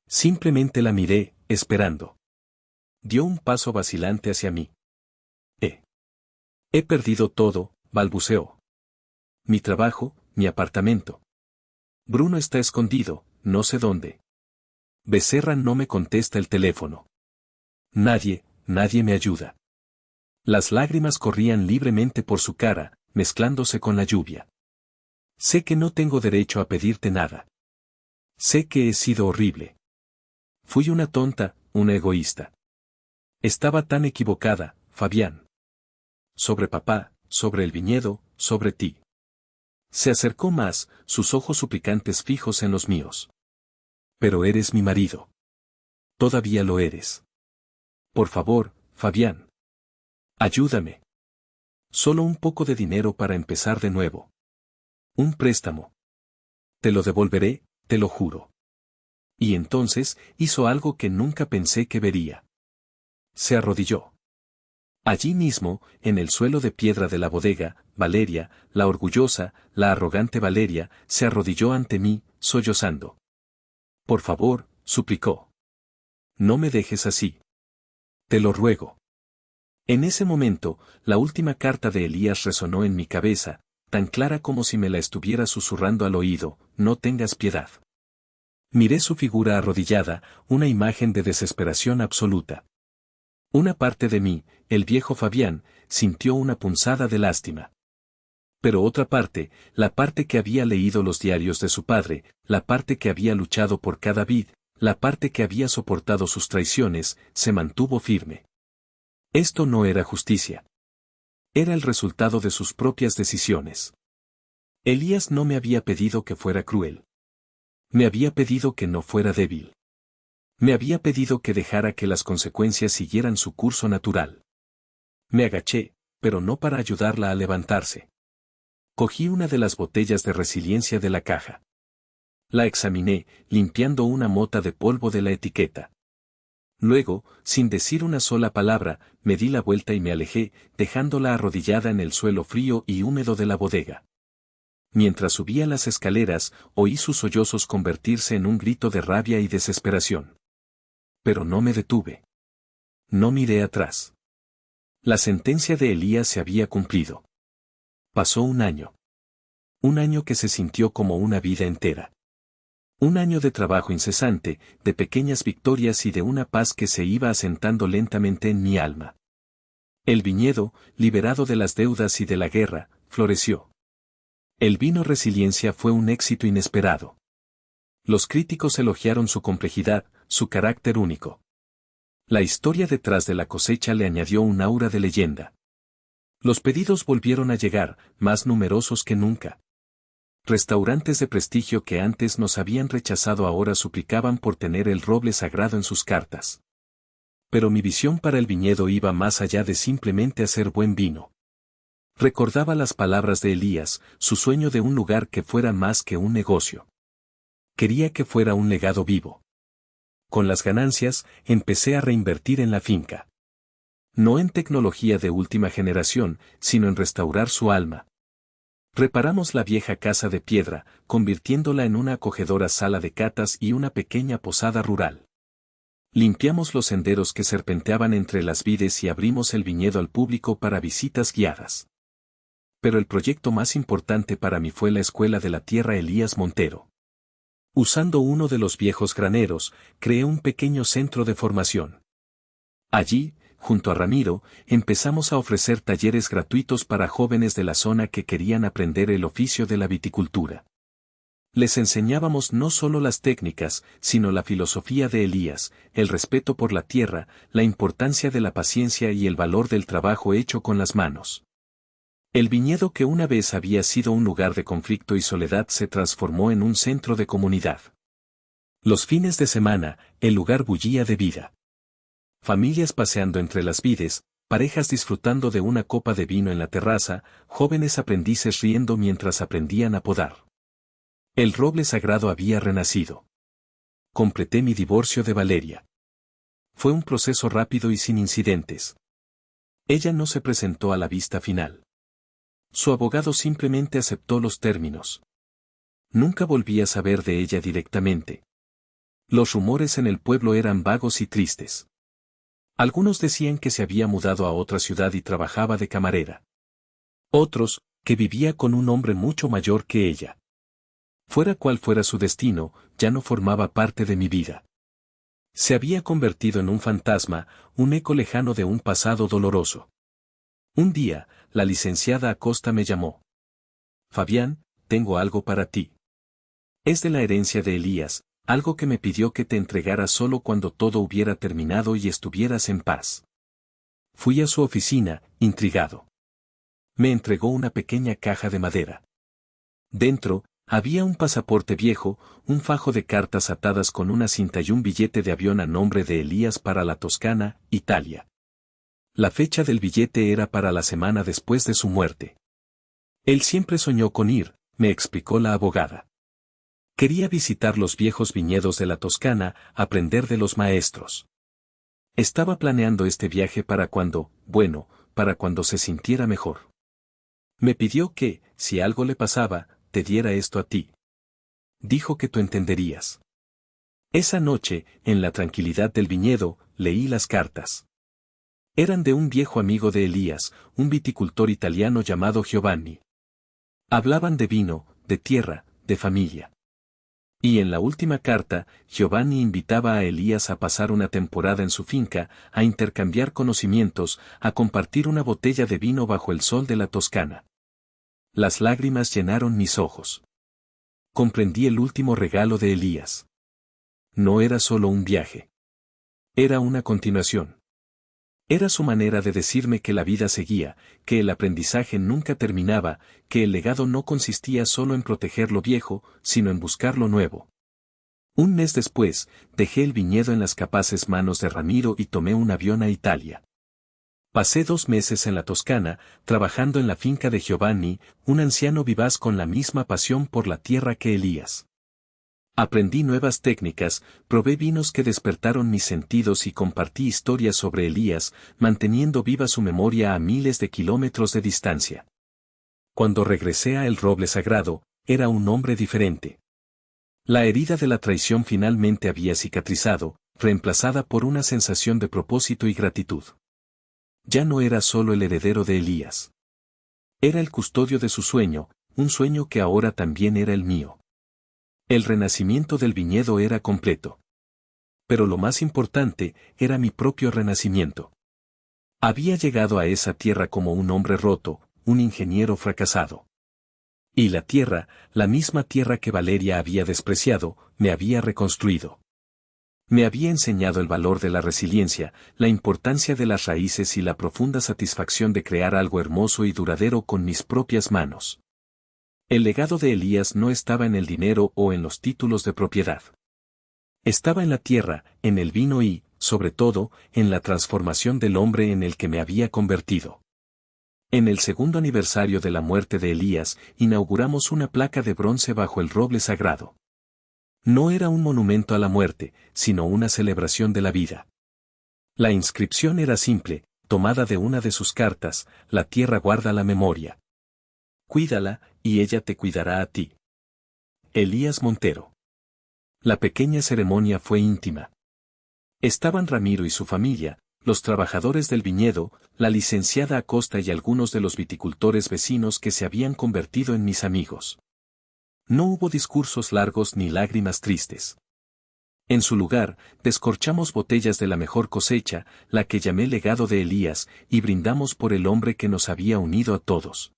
Simplemente la miré, esperando. Dio un paso vacilante hacia mí. He perdido todo», balbuceó. «Mi trabajo, mi apartamento. Bruno está escondido, no sé dónde. Becerra no me contesta el teléfono. Nadie me ayuda». Las lágrimas corrían libremente por su cara, mezclándose con la lluvia. «Sé que no tengo derecho a pedirte nada. Sé que he sido horrible. Fui una tonta, una egoísta. Estaba tan equivocada, Fabián. Sobre papá, sobre el viñedo, sobre ti. Se acercó más, sus ojos suplicantes fijos en los míos. Pero eres mi marido. Todavía lo eres. Por favor, Fabián. Ayúdame. Solo un poco de dinero para empezar de nuevo. Un préstamo. Te lo devolveré, te lo juro. Y entonces hizo algo que nunca pensé que vería. Se arrodilló. Allí mismo, en el suelo de piedra de la bodega, Valeria, la orgullosa, la arrogante Valeria, se arrodilló ante mí, sollozando. Por favor, suplicó. No me dejes así. Te lo ruego. En ese momento, la última carta de Elías resonó en mi cabeza, tan clara como si me la estuviera susurrando al oído, no tengas piedad. Miré su figura arrodillada, una imagen de desesperación absoluta. Una parte de mí, el viejo Fabián, sintió una punzada de lástima. Pero otra parte, la parte que había leído los diarios de su padre, la parte que había luchado por cada vid, la parte que había soportado sus traiciones, se mantuvo firme. Esto no era justicia. Era el resultado de sus propias decisiones. Elías no me había pedido que fuera cruel. Me había pedido que no fuera débil. Me había pedido que dejara que las consecuencias siguieran su curso natural. Me agaché, pero no para ayudarla a levantarse. Cogí una de las botellas de resiliencia de la caja. La examiné, limpiando una mota de polvo de la etiqueta. Luego, sin decir una sola palabra, me di la vuelta y me alejé, dejándola arrodillada en el suelo frío y húmedo de la bodega. Mientras subía las escaleras, oí sus sollozos convertirse en un grito de rabia y desesperación. Pero no me detuve. No miré atrás. La sentencia de Elías se había cumplido. Pasó un año. Un año que se sintió como una vida entera. Un año de trabajo incesante, de pequeñas victorias y de una paz que se iba asentando lentamente en mi alma. El viñedo, liberado de las deudas y de la guerra, floreció. El vino Resiliencia fue un éxito inesperado. Los críticos elogiaron su complejidad, su carácter único. La historia detrás de la cosecha le añadió un aura de leyenda. Los pedidos volvieron a llegar, más numerosos que nunca. Restaurantes de prestigio que antes nos habían rechazado ahora suplicaban por tener el roble sagrado en sus cartas. Pero mi visión para el viñedo iba más allá de simplemente hacer buen vino. Recordaba las palabras de Elías, su sueño de un lugar que fuera más que un negocio. Quería que fuera un legado vivo. Con las ganancias, empecé a reinvertir en la finca. No en tecnología de última generación, sino en restaurar su alma. Reparamos la vieja casa de piedra, convirtiéndola en una acogedora sala de catas y una pequeña posada rural. Limpiamos los senderos que serpenteaban entre las vides y abrimos el viñedo al público para visitas guiadas. Pero el proyecto más importante para mí fue la Escuela de la Tierra Elías Montero. Usando uno de los viejos graneros, creé un pequeño centro de formación. Allí, junto a Ramiro, empezamos a ofrecer talleres gratuitos para jóvenes de la zona que querían aprender el oficio de la viticultura. Les enseñábamos no solo las técnicas, sino la filosofía de Elías, el respeto por la tierra, la importancia de la paciencia y el valor del trabajo hecho con las manos. El viñedo que una vez había sido un lugar de conflicto y soledad se transformó en un centro de comunidad. Los fines de semana, el lugar bullía de vida. Familias paseando entre las vides, parejas disfrutando de una copa de vino en la terraza, jóvenes aprendices riendo mientras aprendían a podar. El roble sagrado había renacido. Completé mi divorcio de Valeria. Fue un proceso rápido y sin incidentes. Ella no se presentó a la vista final. Su abogado simplemente aceptó los términos. Nunca volví a saber de ella directamente. Los rumores en el pueblo eran vagos y tristes. Algunos decían que se había mudado a otra ciudad y trabajaba de camarera. Otros, que vivía con un hombre mucho mayor que ella. Fuera cual fuera su destino, ya no formaba parte de mi vida. Se había convertido en un fantasma, un eco lejano de un pasado doloroso. Un día, la licenciada Acosta me llamó. Fabián, tengo algo para ti. Es de la herencia de Elías, algo que me pidió que te entregara solo cuando todo hubiera terminado y estuvieras en paz. Fui a su oficina, intrigado. Me entregó una pequeña caja de madera. Dentro, había un pasaporte viejo, un fajo de cartas atadas con una cinta y un billete de avión a nombre de Elías para la Toscana, Italia. La fecha del billete era para la semana después de su muerte. Él siempre soñó con ir, me explicó la abogada. Quería visitar los viejos viñedos de la Toscana, aprender de los maestros. Estaba planeando este viaje para cuando se sintiera mejor. Me pidió que, si algo le pasaba, te diera esto a ti. Dijo que tú entenderías. Esa noche, en la tranquilidad del viñedo, leí las cartas. Eran de un viejo amigo de Elías, un viticultor italiano llamado Giovanni. Hablaban de vino, de tierra, de familia. Y en la última carta, Giovanni invitaba a Elías a pasar una temporada en su finca, a intercambiar conocimientos, a compartir una botella de vino bajo el sol de la Toscana. Las lágrimas llenaron mis ojos. Comprendí el último regalo de Elías. No era solo un viaje. Era una continuación. Era su manera de decirme que la vida seguía, que el aprendizaje nunca terminaba, que el legado no consistía solo en proteger lo viejo, sino en buscar lo nuevo. Un mes después, dejé el viñedo en las capaces manos de Ramiro y tomé un avión a Italia. Pasé 2 meses en la Toscana, trabajando en la finca de Giovanni, un anciano vivaz con la misma pasión por la tierra que Elías. Aprendí nuevas técnicas, probé vinos que despertaron mis sentidos y compartí historias sobre Elías, manteniendo viva su memoria a miles de kilómetros de distancia. Cuando regresé a El Roble Sagrado, era un hombre diferente. La herida de la traición finalmente había cicatrizado, reemplazada por una sensación de propósito y gratitud. Ya no era solo el heredero de Elías. Era el custodio de su sueño, un sueño que ahora también era el mío. El renacimiento del viñedo era completo. Pero lo más importante, era mi propio renacimiento. Había llegado a esa tierra como un hombre roto, un ingeniero fracasado. Y la tierra, la misma tierra que Valeria había despreciado, me había reconstruido. Me había enseñado el valor de la resiliencia, la importancia de las raíces y la profunda satisfacción de crear algo hermoso y duradero con mis propias manos. El legado de Elías no estaba en el dinero o en los títulos de propiedad. Estaba en la tierra, en el vino y, sobre todo, en la transformación del hombre en el que me había convertido. En el segundo aniversario de la muerte de Elías, inauguramos una placa de bronce bajo el roble sagrado. No era un monumento a la muerte, sino una celebración de la vida. La inscripción era simple, tomada de una de sus cartas: la tierra guarda la memoria. Cuídala, y ella te cuidará a ti. Elías Montero. La pequeña ceremonia fue íntima. Estaban Ramiro y su familia, los trabajadores del viñedo, la licenciada Acosta y algunos de los viticultores vecinos que se habían convertido en mis amigos. No hubo discursos largos ni lágrimas tristes. En su lugar, descorchamos botellas de la mejor cosecha, la que llamé legado de Elías, y brindamos por el hombre que nos había unido a todos.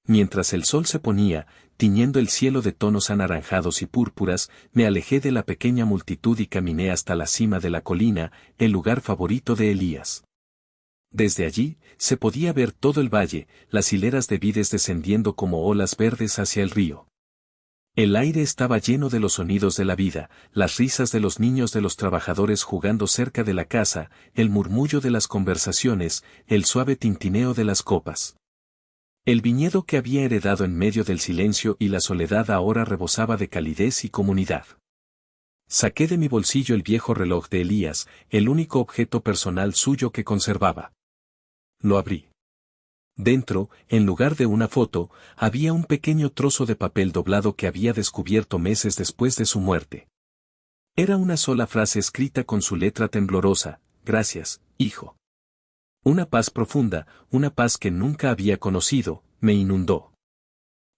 Mientras el sol se ponía, tiñendo el cielo de tonos anaranjados y púrpuras, me alejé de la pequeña multitud y caminé hasta la cima de la colina, el lugar favorito de Elías. Desde allí, se podía ver todo el valle, las hileras de vides descendiendo como olas verdes hacia el río. El aire estaba lleno de los sonidos de la vida, las risas de los niños de los trabajadores jugando cerca de la casa, el murmullo de las conversaciones, el suave tintineo de las copas. El viñedo que había heredado en medio del silencio y la soledad ahora rebosaba de calidez y comunidad. Saqué de mi bolsillo el viejo reloj de Elías, el único objeto personal suyo que conservaba. Lo abrí. Dentro, en lugar de una foto, había un pequeño trozo de papel doblado que había descubierto meses después de su muerte. Era una sola frase escrita con su letra temblorosa: gracias, hijo. Una paz profunda, una paz que nunca había conocido, me inundó.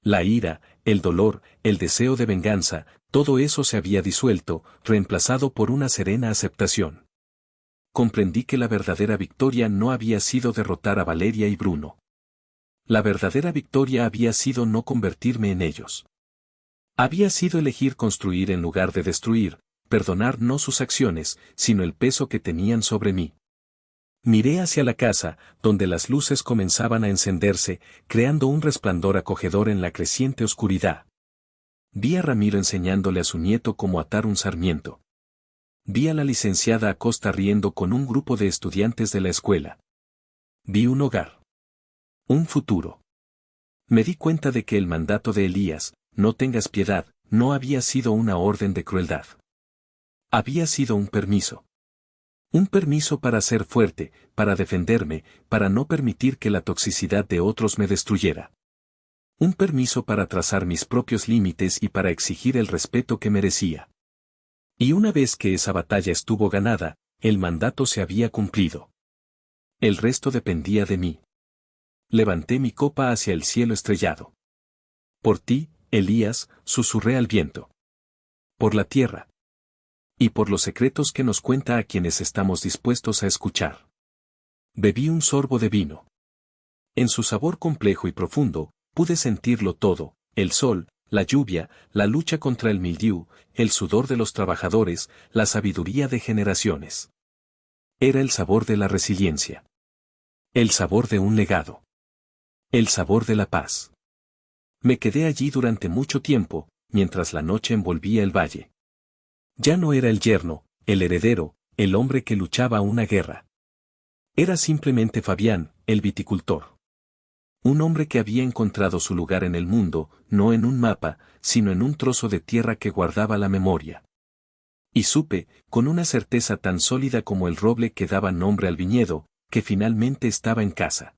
La ira, el dolor, el deseo de venganza, todo eso se había disuelto, reemplazado por una serena aceptación. Comprendí que la verdadera victoria no había sido derrotar a Valeria y Bruno. La verdadera victoria había sido no convertirme en ellos. Había sido elegir construir en lugar de destruir, perdonar no sus acciones, sino el peso que tenían sobre mí. Miré hacia la casa, donde las luces comenzaban a encenderse, creando un resplandor acogedor en la creciente oscuridad. Vi a Ramiro enseñándole a su nieto cómo atar un sarmiento. Vi a la licenciada Acosta riendo con un grupo de estudiantes de la escuela. Vi un hogar. Un futuro. Me di cuenta de que el mandato de Elías, no tengas piedad, no había sido una orden de crueldad. Había sido un permiso. Un permiso para ser fuerte, para defenderme, para no permitir que la toxicidad de otros me destruyera. Un permiso para trazar mis propios límites y para exigir el respeto que merecía. Y una vez que esa batalla estuvo ganada, el mandato se había cumplido. El resto dependía de mí. Levanté mi copa hacia el cielo estrellado. Por ti, Elías, susurré al viento. Por la tierra. Y por los secretos que nos cuenta a quienes estamos dispuestos a escuchar. Bebí un sorbo de vino. En su sabor complejo y profundo, pude sentirlo todo, el sol, la lluvia, la lucha contra el mildiu, el sudor de los trabajadores, la sabiduría de generaciones. Era el sabor de la resiliencia. El sabor de un legado. El sabor de la paz. Me quedé allí durante mucho tiempo, mientras la noche envolvía el valle. Ya no era el yerno, el heredero, el hombre que luchaba una guerra. Era simplemente Fabián, el viticultor. Un hombre que había encontrado su lugar en el mundo, no en un mapa, sino en un trozo de tierra que guardaba la memoria. Y supe, con una certeza tan sólida como el roble que daba nombre al viñedo, que finalmente estaba en casa.